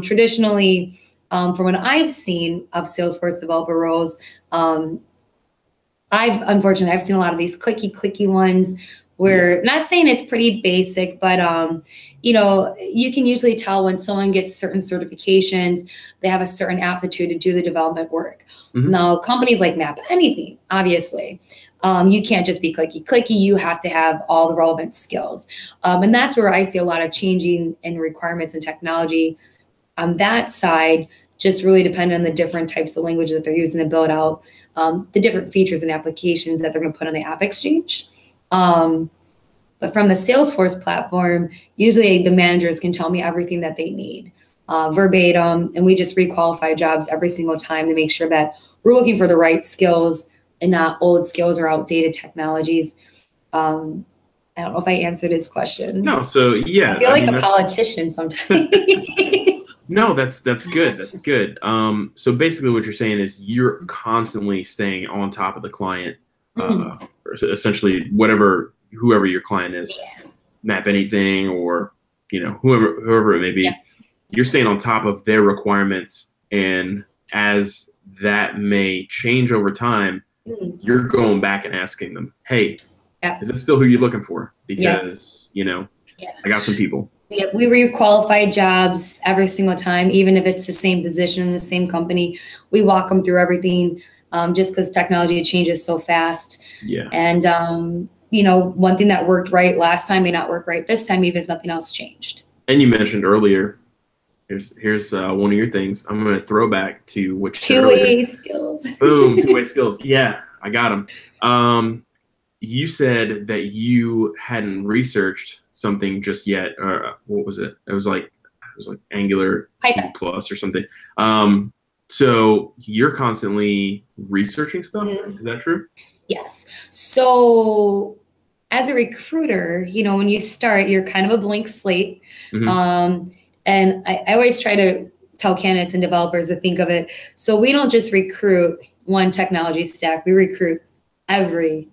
Traditionally, from what I've seen of Salesforce developer roles, I've seen a lot of these clicky ones where, not saying it's pretty basic, but you can usually tell when someone gets certain certifications, they have a certain aptitude to do the development work. Now, companies like Map Anything, obviously, you can't just be clicky. You have to have all the relevant skills. And that's where I see a lot of changing in requirements and technology on that side, just really depending on the different types of language that they're using to build out the different features and applications that they're going to put on the App Exchange. But from the Salesforce platform, usually the managers can tell me everything that they need verbatim, and we just requalify jobs every single time to make sure that we're looking for the right skills and not old skills or outdated technologies. I don't know if I answered his question. No, so yeah. I feel like a politician sometimes. No, that's good. That's good. So basically what you're saying is you're constantly staying on top of the client, or essentially whoever your client is, Map Anything, or whoever it may be. You're staying on top of their requirements, and as that may change over time, you're going back and asking them, hey, is this still who you're looking for? Because I got some people. Yeah, we requalify jobs every single time, even if it's the same position in the same company. We walk them through everything, just because technology changes so fast. Yeah. And one thing that worked right last time may not work right this time, even if nothing else changed. And you mentioned earlier, here's one of your things. I'm going to throw back to what you said earlier. Two-way skills. Boom, two-way skills. Yeah, I got them. You said that you hadn't researched something just yet. What was it? It was like Angular 2 plus or something. So you're constantly researching stuff. Is that true? Yes. So as a recruiter, when you start, you're kind of a blank slate. And I always try to tell candidates and developers to think of it. So we don't just recruit one technology stack. We recruit every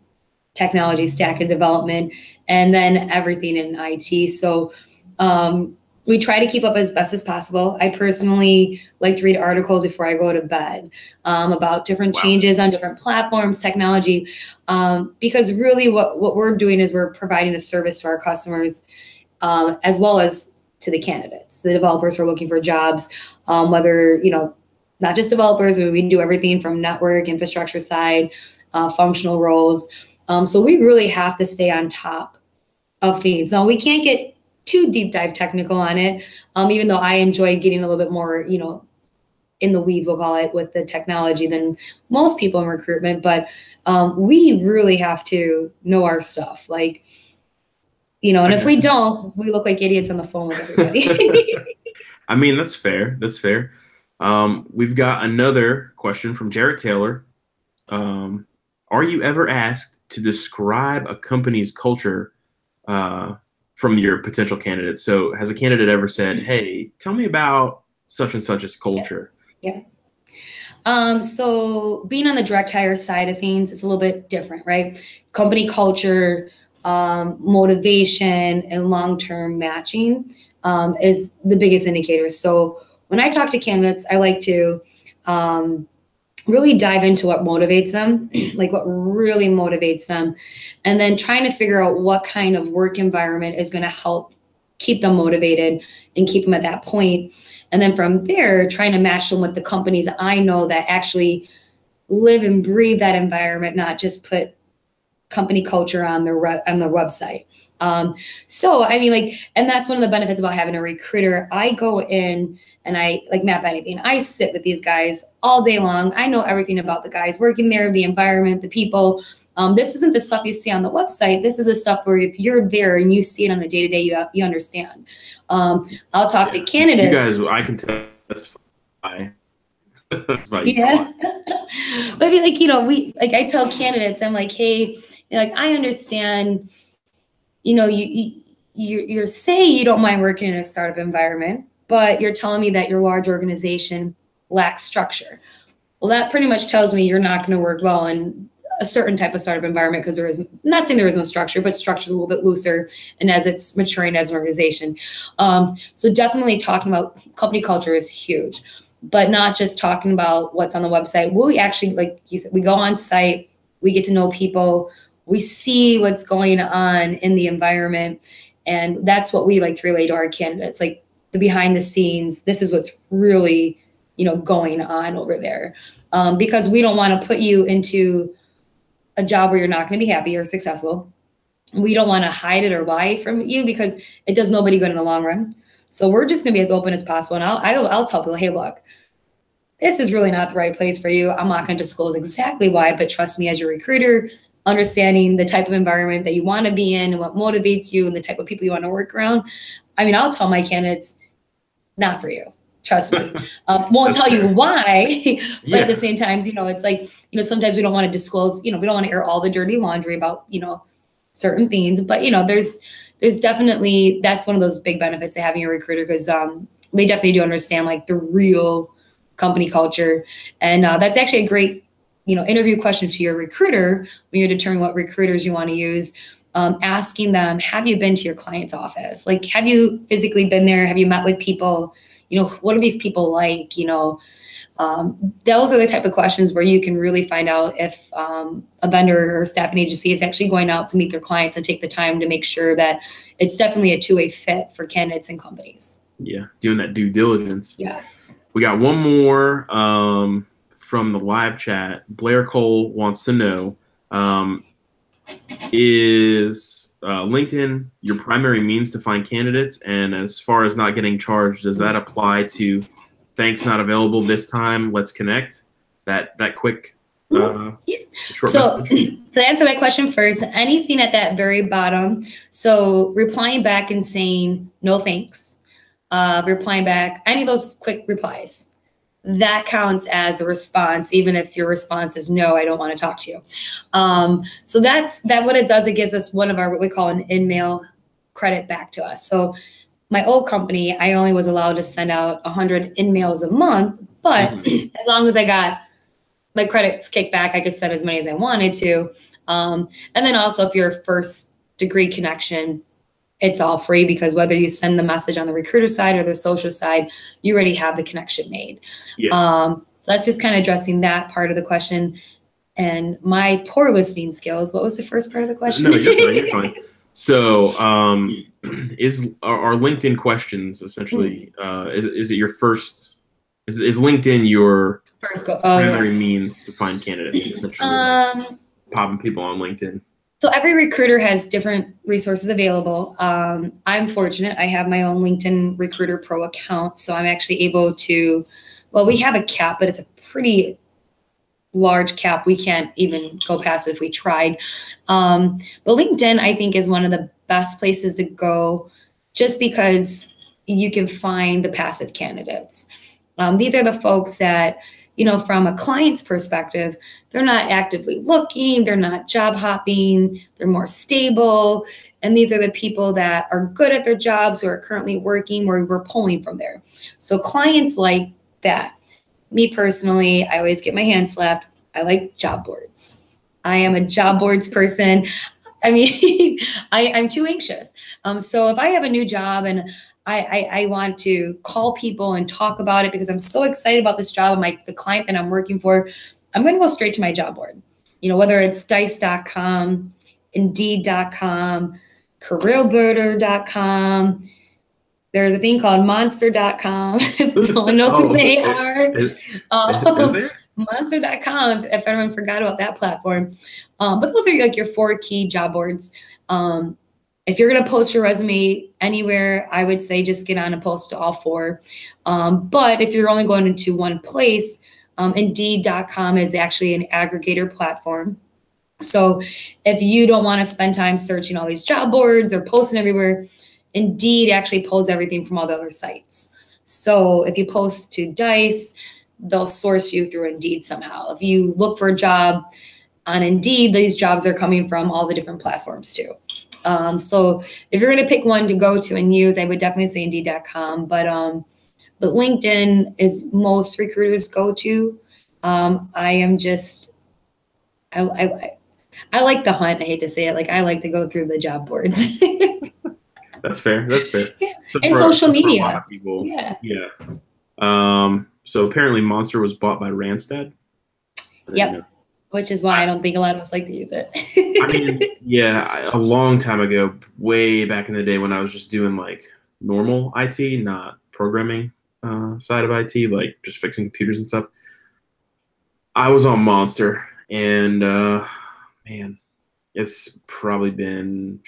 technology stack in development, and then everything in IT. So we try to keep up as best as possible. I personally like to read articles before I go to bed about different changes on different platforms, technology, because really what we're doing is we're providing a service to our customers as well as to the candidates, the developers who are looking for jobs, whether, not just developers, we do everything from network, infrastructure side, functional roles. So we really have to stay on top of things. Now, we can't get too deep dive technical on it, even though I enjoy getting a little bit more, in the weeds, we'll call it, with the technology than most people in recruitment. But we really have to know our stuff. And if we don't, we look like idiots on the phone with everybody. I mean, that's fair. That's fair. We've got another question from Jarrett Taylor. Are you ever asked to describe a company's culture from your potential candidates? So has a candidate ever said, hey, tell me about such and such as culture? Yeah. So being on the direct hire side of things, it's a little bit different, right? Company culture, motivation, and long-term matching is the biggest indicator. So when I talk to candidates, I like to really dive into what motivates them, like what really motivates them, and then trying to figure out what kind of work environment is going to help keep them motivated and keep them at that point. And then from there, trying to match them with the companies I know that actually live and breathe that environment, not just put company culture on their website. So I mean, like, and that's one of the benefits about having a recruiter. I go in and I like map anything. I sit with these guys all day long. I know everything about the guys working there, the environment, the people. This isn't the stuff you see on the website. This is the stuff where if you're there and you see it on a day-to-day, you understand. I'll talk to candidates. You guys, I can testify. Yeah. But I mean, like, you know, I tell candidates, I'm like, hey, like, I understand, you know, you're saying you don't mind working in a startup environment, but you're telling me that your large organization lacks structure. Well, that pretty much tells me you're not going to work well in a certain type of startup environment, because there is, not saying there is no structure, but structure is a little bit looser and as it's maturing as an organization. So definitely talking about company culture is huge, but not just talking about what's on the website. We actually, like you said, we go on site, we get to know people, we see what's going on in the environment. And that's what we like to relay to our candidates, like the behind the scenes. This is what's really, you know, going on over there. Because we don't want to put you into a job where you're not going to be happy or successful. We don't want to hide it or lie from you, because it does nobody good in the long run. So we're just going to be as open as possible. And I'll tell people, hey, look, this is really not the right place for you. I'm not going to disclose exactly why, but trust me, as your recruiter, understanding the type of environment that you want to be in and what motivates you and the type of people you want to work around. I mean, I'll tell my candidates, not for you. Trust me. Won't tell you why, but at the same time, you know, it's like, you know, sometimes we don't want to disclose, you know, we don't want to air all the dirty laundry about, you know, certain things, but, you know, there's definitely, that's one of those big benefits of having a recruiter, because they definitely do understand like the real company culture. And that's actually a great, you know, interview question to your recruiter when you're determining what recruiters you want to use. Asking them, have you been to your client's office? Like, have you physically been there? Have you met with people? You know, what are these people like? You know, those are the type of questions where you can really find out if a vendor or staffing agency is actually going out to meet their clients and take the time to make sure that it's definitely a two-way fit for candidates and companies. Yeah, doing that due diligence. Yes. We got one more from the live chat. Blair Cole wants to know, is LinkedIn your primary means to find candidates? And as far as not getting charged, does that apply to thanks, not available this time, let's connect? That quick short message? To answer that question first, anything at that very bottom, so replying back and saying no thanks, replying back, any of those quick replies, that counts as a response, even if your response is no, I don't want to talk to you. So that's what it does. It gives us one of our, what we call an in-mail credit back to us. So my old company, I only was allowed to send out 100 in-mails a month, but as long as I got my credits kicked back, I could send as many as I wanted to. And then also, if you're a first degree connection, it's all free, because whether you send the message on the recruiter side or the social side, you already have the connection made. Yeah. So that's just kind of addressing that part of the question. And my poor listening skills, what was the first part of the question? No, you're fine. You're fine. So are LinkedIn questions essentially, is it your first, is LinkedIn your first primary means to find candidates, essentially? Popping people on LinkedIn. So every recruiter has different resources available. I'm fortunate. I have my own LinkedIn Recruiter Pro account. So I'm actually able to, well, we have a cap, but it's a pretty large cap. We can't even go past it if we tried. But LinkedIn, I think, is one of the best places to go, just because you can find the passive candidates. These are the folks that, you know, from a client's perspective, they're not actively looking, they're not job hopping, they're more stable. And these are the people that are good at their jobs, who are currently working, where we're pulling from there. So clients like that. Me personally, I always get my hand slapped. I like job boards. I am a job boards person. I mean, I'm too anxious. So if I have a new job and I want to call people and talk about it because I'm so excited about this job and the client that I'm working for, I'm going to go straight to my job board. You know, whether it's dice.com, indeed.com, careerbuilder.com, There's a thing called monster.com. No one knows who they are. Is there? Monster.com, if everyone forgot about that platform. But those are like your 4 key job boards. If you're going to post your resume anywhere, I would say just get on and post to all 4. But if you're only going into one place, Indeed.com is actually an aggregator platform. So if you don't want to spend time searching all these job boards or posting everywhere, Indeed actually pulls everything from all the other sites. So if you post to Dice, they'll source you through Indeed somehow. If you look for a job on Indeed, these jobs are coming from all the different platforms too. So if you're going to pick one to go to and use, I would definitely say Indeed.com. But LinkedIn is most recruiters go to. I like the hunt. I hate to say it. Like, I like to go through the job boards. That's fair. That's fair. Yeah. So And social media. For a lot of people, Yeah. yeah. So apparently Monster was bought by Randstad. Yep. Which is why I don't think a lot of us like to use it. I mean, yeah, a long time ago, way back in the day when I was just doing like normal IT, not programming side of IT, like just fixing computers and stuff. I was on Monster, and man, it's probably been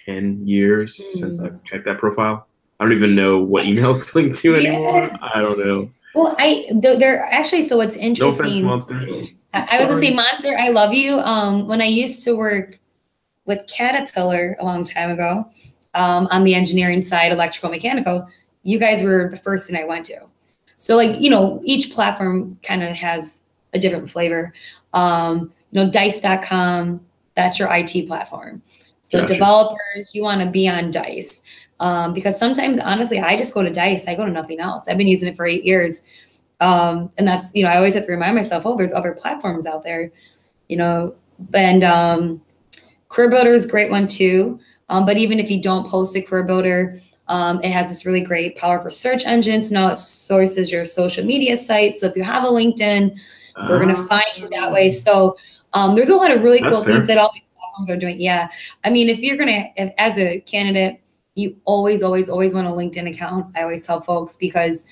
10 years since I've checked that profile. I don't even know what email it's linked to anymore. I don't know. Well, they're actually, so it's interesting. No offense, Monster. I was gonna say, Monster, I love you. When I used to work with Caterpillar a long time ago, on the engineering side, electrical, mechanical, you guys were the first thing I went to. So like, each platform kind of has a different flavor. Dice.com, that's your IT platform. So Gotcha. Developers, you want to be on Dice. Because sometimes, honestly, I just go to Dice. I go to nothing else. I've been using it for 8 years. And that's, I always have to remind myself, there's other platforms out there, and Career Builder is a great one too. But even if you don't post a Career Builder, it has this really great powerful search engine. So now it sources your social media site. So if you have a LinkedIn, we're going to find you that way. So there's a lot of really cool things that all these platforms are doing. Yeah. I mean, if you're going to, as a candidate, you always want a LinkedIn account. I always tell folks, because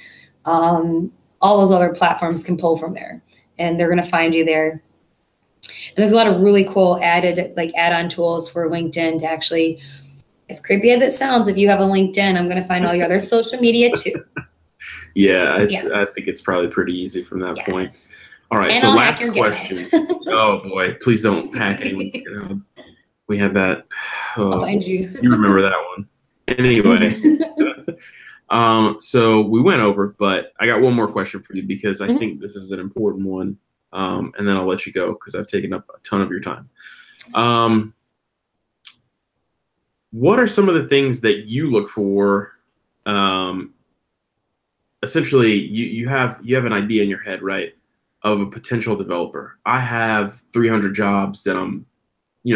all those other platforms can pull from there, and they're going to find you there. And there's a lot of really cool add-on tools for LinkedIn to actually, as creepy as it sounds, if you have a LinkedIn, I'm going to find all your other social media too. Yeah, I think it's probably pretty easy from that point. All right, and so I'll last question. Oh boy, please don't hack anyone's account. We had that. I'll find you. You remember that one. Anyway, so we went over, but I got one more question for you, because I think this is an important one, and then I'll let you go because I've taken up a ton of your time. What are some of the things that you look for? Essentially, you have an idea in your head, right, of a potential developer. I have 300 jobs that I'm,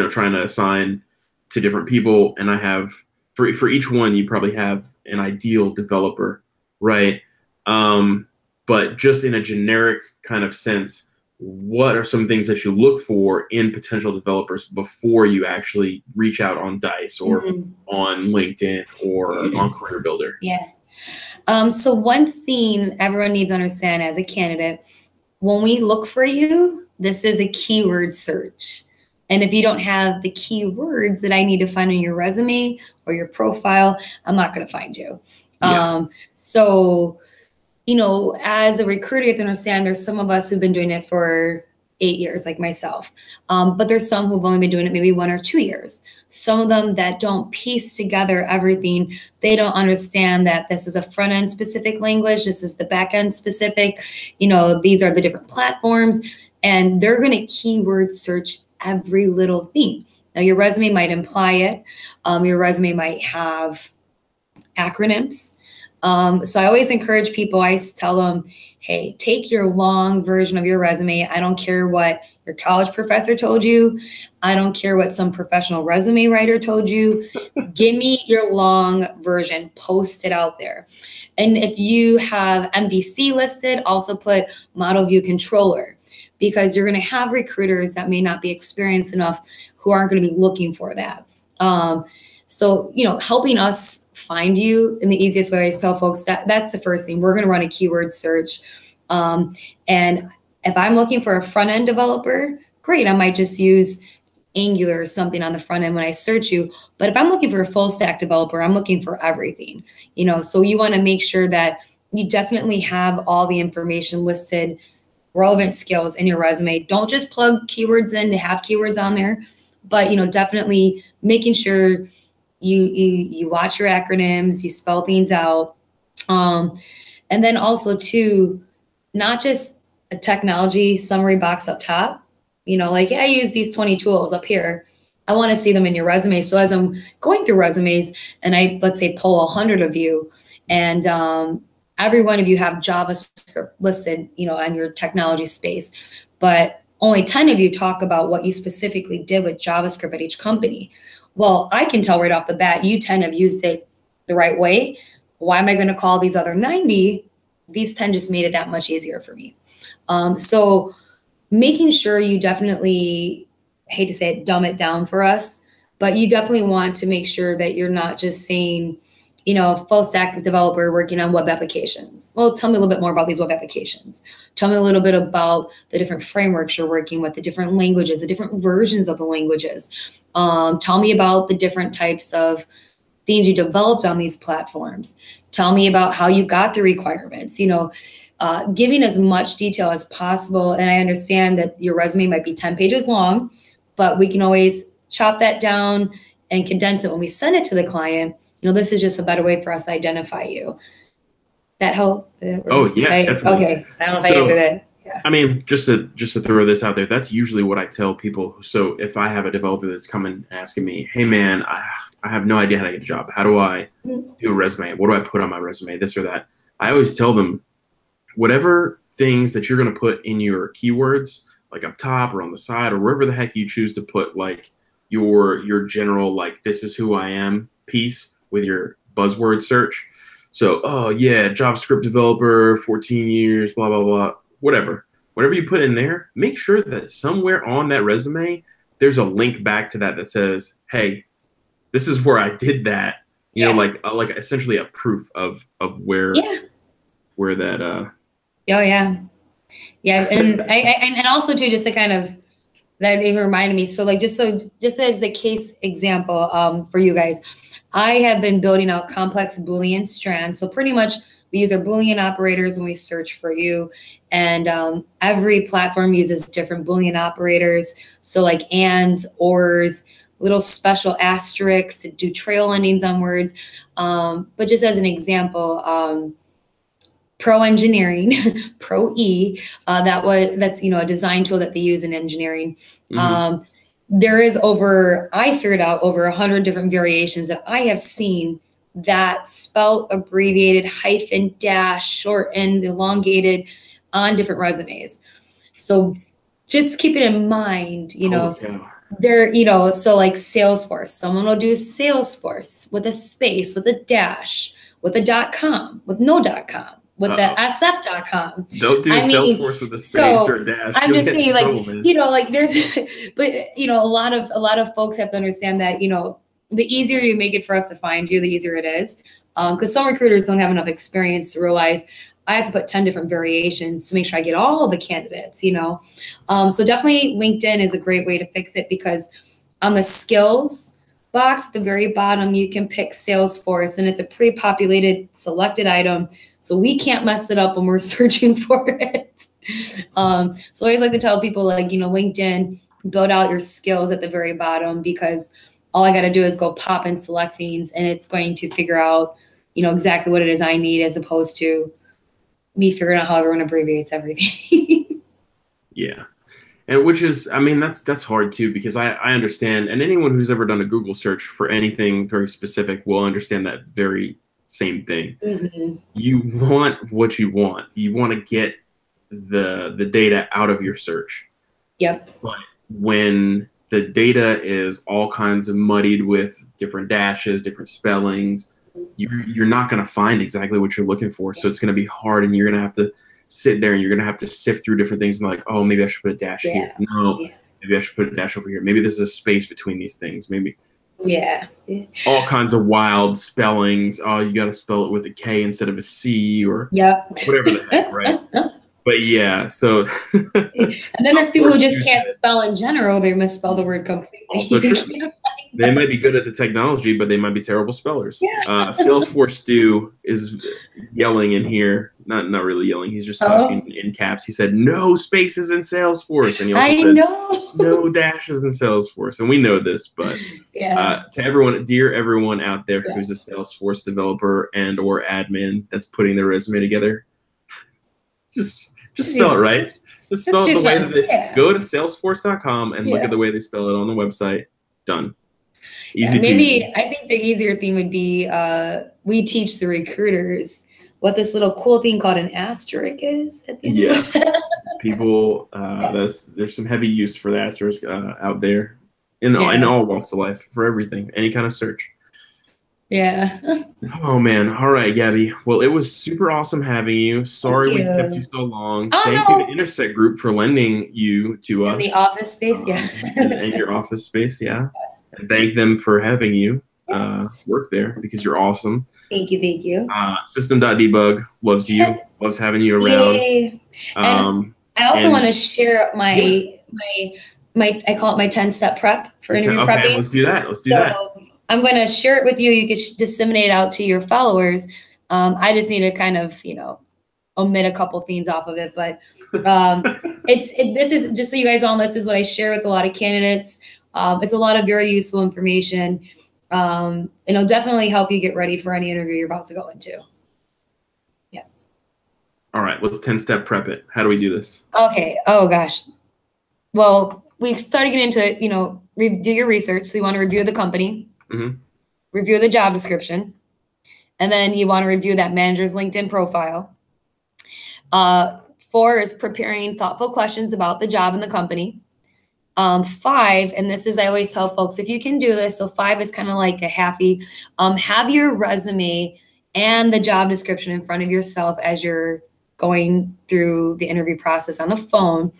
trying to assign to different people, and I have for each one, you probably have an ideal developer, right? But just in a generic kind of sense, what are some things that you look for in potential developers before you actually reach out on Dice or on LinkedIn or on Career Builder? Yeah. So one thing everyone needs to understand as a candidate, when we look for you, this is a keyword search. And if you don't have the keywords that I need to find in your resume or your profile, I'm not going to find you. Yeah. So, as a recruiter, you have to understand there's some of us who've been doing it for 8 years, like myself. But there's some who've only been doing it maybe 1 or 2 years. Some of them that don't piece together everything. They don't understand that this is a front-end specific language. This is the back-end specific. These are the different platforms. And they're going to keyword search every little thing. Now, your resume might imply it. Your resume might have acronyms. So I always encourage people, I tell them, hey, take your long version of your resume. I don't care what your college professor told you. I don't care what some professional resume writer told you. Give me your long version, post it out there. And if you have MVC listed, also put model view controller, because you're going to have recruiters that may not be experienced enough who aren't going to be looking for that. So, helping us find you in the easiest way, I tell folks that that's the first thing. We're going to run a keyword search. And if I'm looking for a front end developer, great. I might just use Angular or something on the front end when I search you. But if I'm looking for a full stack developer, I'm looking for everything, so you want to make sure that you definitely have all the information listed, relevant skills in your resume. Don't just plug keywords in to have keywords on there, but definitely making sure you watch your acronyms, you spell things out. And then also too, not just a technology summary box up top, like, yeah, I use these 20 tools up here. I want to see them in your resume. So as I'm going through resumes and let's say pull 100 of you, and every one of you have JavaScript listed, on your technology space, but only 10 of you talk about what you specifically did with JavaScript at each company. Well, I can tell right off the bat, you 10 have used it the right way. Why am I going to call these other 90? These 10 just made it that much easier for me. So making sure you definitely, I hate to say it, dumb it down for us, but you definitely want to make sure that you're not just saying, full stack developer working on web applications. Well, tell me a little bit more about these web applications. Tell me a little bit about the different frameworks you're working with, the different languages, the different versions of the languages. Tell me about the different types of things you developed on these platforms. Tell me about how you got the requirements, giving as much detail as possible. And I understand that your resume might be 10 pages long, but we can always chop that down and condense it when we send it to the client. This is just a better way for us to identify you. That help? Oh yeah, definitely. Okay, I don't know if I answered that. Yeah. I mean, just to throw this out there, that's usually what I tell people. So if I have a developer that's coming asking me, hey man, I have no idea how to get a job. How do I do a resume? What do I put on my resume? This or that. I always tell them, whatever things that you're going to put in your keywords, like up top or on the side or wherever the heck you choose to put, like your general, like, this is who I am piece with your buzzword search. So, oh yeah, JavaScript developer, 14 years, blah, blah, blah, whatever you put in there, make sure that somewhere on that resume, there's a link back to that says, hey, this is where I did that. You know, like essentially a proof of where that, Oh yeah. Yeah. And also too, just to kind of, that even reminded me. So like, just as a case example, for you guys, I have been building out complex Boolean strands. So pretty much we use our Boolean operators when we search for you. And every platform uses different Boolean operators. So like ands, ors, little special asterisks to do trail endings on words. But just as an example, Pro Engineering, Pro E, that's a design tool that they use in engineering. Mm-hmm. There is I figured out over 100 different variations that I have seen that spelt, abbreviated, hyphen, dash, shortened, elongated on different resumes. So just keep it in mind, there, so like Salesforce, someone will do Salesforce with a space, with a dash, with a .com, with no .com. With the sf.com. Don't do Salesforce with a space or a dash. I'm just saying, like, there's, but a lot of folks have to understand that, the easier you make it for us to find you, the easier it is. Because some recruiters don't have enough experience to realize I have to put 10 different variations to make sure I get all the candidates, So definitely LinkedIn is a great way to fix it, because on the skills box at the very bottom, you can pick Salesforce, and it's a pre-populated selected item. So we can't mess it up when we're searching for it. So I always like to tell people, like, LinkedIn, build out your skills at the very bottom, because all I got to do is go pop and select things, and it's going to figure out, exactly what it is I need, as opposed to me figuring out how everyone abbreviates everything. Yeah. And which is, I mean, that's hard too, because I understand, and anyone who's ever done a Google search for anything very specific will understand that very same thing. Mm-hmm. You want what you want. You want to get the data out of your search. Yep. But when the data is all kinds of muddied with different dashes, different spellings, you're not going to find exactly what you're looking for. So it's going to be hard, and you're going to have to sit there and you're going to have to sift through different things and like, oh, maybe I should put a dash here. No, maybe I should put a dash over here. Maybe there's a space between these things. Maybe, Yeah. all kinds of wild spellings. Oh, you got to spell it with a K instead of a C or Yep. whatever the heck, right? But yeah, so And then there's people who just can't spell in general. They misspell the word completely. Also true. They might be good at the technology, but they might be terrible spellers. Yeah. Salesforce Stu is yelling in here. Not really yelling. He's just talking in caps. He said, no spaces in Salesforce. And he also said, no dashes in Salesforce. And we know this, but to everyone, dear everyone out there who's a Salesforce developer and or admin that's putting their resume together, just spell it right. Just spell it the way that they go to salesforce.com and look at the way they spell it on the website. Done. Easy maybe peasy. I think the easier thing would be we teach the recruiters what this little cool thing called an asterisk is at the end. People there's some heavy use for the asterisk out there in all walks of life for everything, any kind of search. Oh man. All right, Gabby. Well, it was super awesome having you. Sorry we kept you so long. Thank you to Intersect Group for lending you to us. The office space, and your office space, And thank them for having you work there because you're awesome. Thank you. System.debug loves you, loves having you around. Yay. And I also want to share my I call it my 10-step prep for interview prepping. Let's do that. I'm going to share it with you. You can disseminate it out to your followers. I just need to kind of, omit a couple things off of it. But this is just so you guys all know, this is what I share with a lot of candidates. It's a lot of very useful information. It'll definitely help you get ready for any interview you're about to go into. Yeah. All right. Let's 10-step prep it. How do we do this? Okay. Oh, gosh. Well, we started getting into it, do your research. So you want to review the company. Review the job description, and then you want to review that manager's LinkedIn profile. 4 is preparing thoughtful questions about the job and the company. 5, and this is, I always tell folks, if you can do this, so 5 is kind of like a halfie, have your resume and the job description in front of yourself as you're going through the interview process on the phone,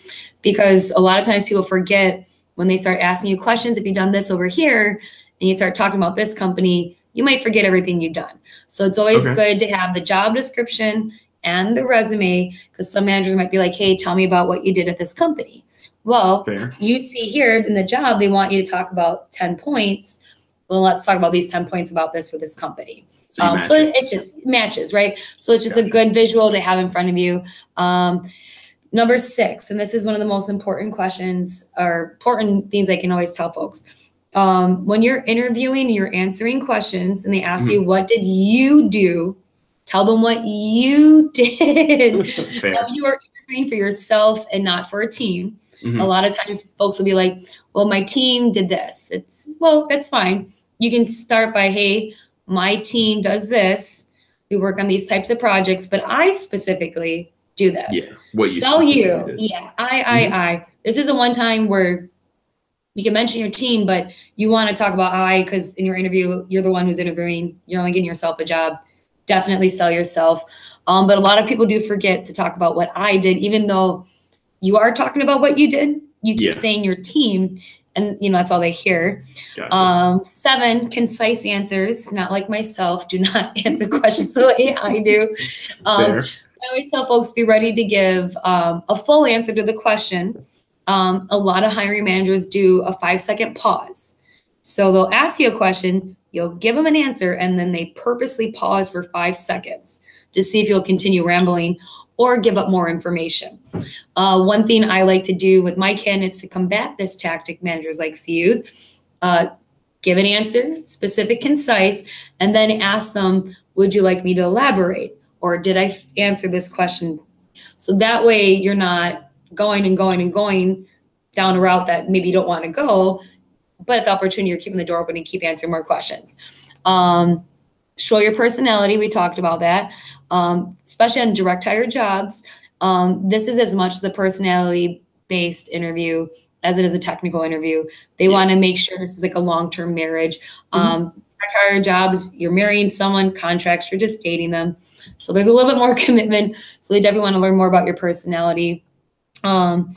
because a lot of times people forget when they start asking you questions, if you've done this over here, and you start talking about this company, you might forget everything you've done. So it's always good to have the job description and the resume, because some managers might be like, hey, tell me about what you did at this company. Well, you see here in the job, they want you to talk about 10 points. Well, let's talk about these 10 points about this for this company. So it just matches, right? So it's just a good visual to have in front of you. Number 6, and this is one of the most important questions or important things I can always tell folks. When you're interviewing, you're answering questions and they ask you, what did you do? Tell them what you did. You are interviewing for yourself and not for a team. A lot of times folks will be like, well, my team did this. Well, that's fine. You can start by, hey, my team does this. We work on these types of projects, but I specifically do this. What you did. I. This is a one time where you can mention your team, but you want to talk about I, because in your interview, you're the one who's interviewing. You're only getting yourself a job. Definitely sell yourself. But a lot of people do forget to talk about what I did, even though you are talking about what you did. You keep saying your team, and that's all they hear. 7, concise answers. Not like myself. Do not answer questions the way I do. I always tell folks, be ready to give a full answer to the question. A lot of hiring managers do a 5-second pause. So they'll ask you a question, you'll give them an answer, and then they purposely pause for 5 seconds to see if you'll continue rambling or give up more information. One thing I like to do with my candidates to combat this tactic managers like to use, give an answer, specific, concise, and then ask them, would you like me to elaborate? Or did I answer this question? So that way you're not going down a route that maybe you don't want to go, but at the opportunity, you're keeping the door open and keep answering more questions. Show your personality. We talked about that, especially on direct hire jobs. This is as much as a personality-based interview as it is a technical interview. They want to make sure this is like a long-term marriage. Direct hire jobs, you're marrying someone. Contracts, you're just dating them. So there's a little bit more commitment. So they definitely want to learn more about your personality. And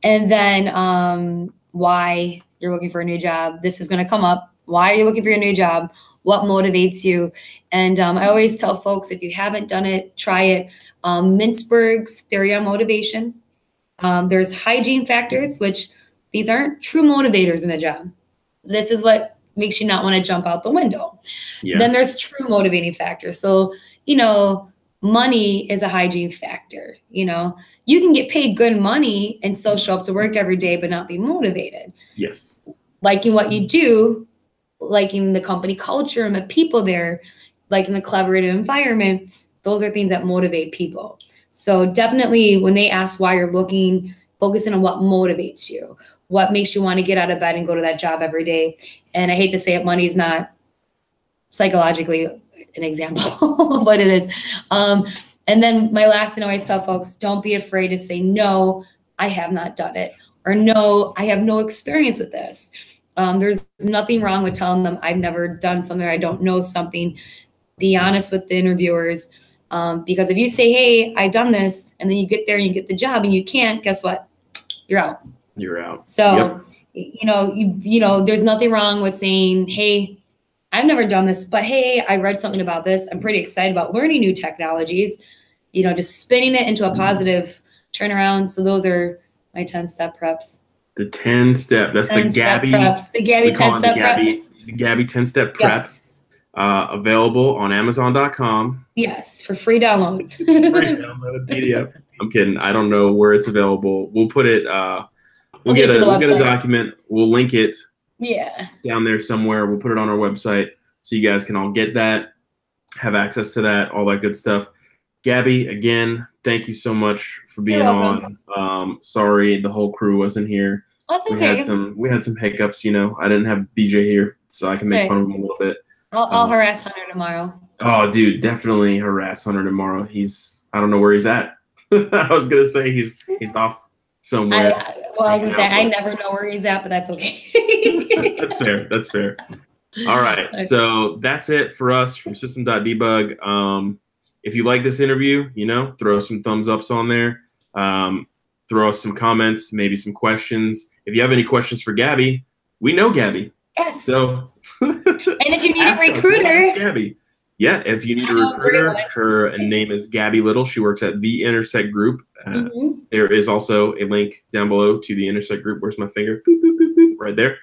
then why you're looking for a new job. This is going to come up. Why are you looking for your new job? What motivates you? And I always tell folks, if you haven't done it, try it. Mintzberg's theory on motivation. There's hygiene factors, which these aren't true motivators in a job. This is what makes you not want to jump out the window. Yeah. Then there's true motivating factors. So, you know, money is a hygiene factor. You know, you can get paid good money and still show up to work every day, but not be motivated. Yes. Liking what you do, liking the company culture and the people there, liking the collaborative environment, those are things that motivate people. So definitely when they ask why you're looking, focusing on what motivates you, what makes you want to get out of bed and go to that job every day. And I hate to say it, money is not psychologically an example, but it is. And then my last thing I always tell folks, don't be afraid to say, no, I have not done it. Or no, I have no experience with this. There's nothing wrong with telling them I've never done something, or I don't know something. Be honest with the interviewers. Because if you say, hey, I've done this, and then you get there and you get the job and you can't, guess what? You're out. You're out. So, you know, there's nothing wrong with saying, hey, I've never done this, but hey, I read something about this. I'm pretty excited about learning new technologies, you know, just spinning it into a positive turnaround. So those are my 10-step preps. The 10-step, that's the Gabby. Preps. The Gabby 10-step prep. The Gabby 10-step prep. Yes. Available on Amazon.com. Yes, for free download. Free download PDF. I'm kidding. I don't know where it's available. We'll put it, we'll get a document. We'll link it. Yeah. Down there somewhere. We'll put it on our website so you guys can all get that, have access to that, all that good stuff. Gabby, again, thank you so much for being on. Sorry the whole crew wasn't here. That's okay. We had some hiccups, you know. I didn't have BJ here, so I can make fun of him a little bit. I'll harass Hunter tomorrow. Oh, dude, definitely harass Hunter tomorrow. I don't know where he's at. I was gonna say he's off somewhere. I was gonna say I never know where he's at, but that's okay. That's fair. That's fair. All right, so that's it for us from System.Debug. If you like this interview, you know, throw some thumbs ups on there. Throw us some comments, maybe some questions. If you have any questions for Gabby, we know Gabby. Yes. So. And if you need a recruiter, Gabby. Yeah, if you need a recruiter, her name is Gabby Little. She works at the Intersect Group. There is also a link down below to the Intersect Group. Where's my finger? Boop, boop, boop, boop, right there.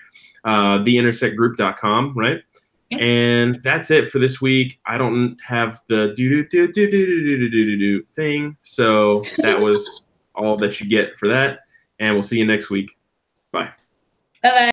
TheIntersectGroup.com, right? Yep. And that's it for this week. I don't have the do thing, so that was all that you get for that. And we'll see you next week. Bye. Bye-bye.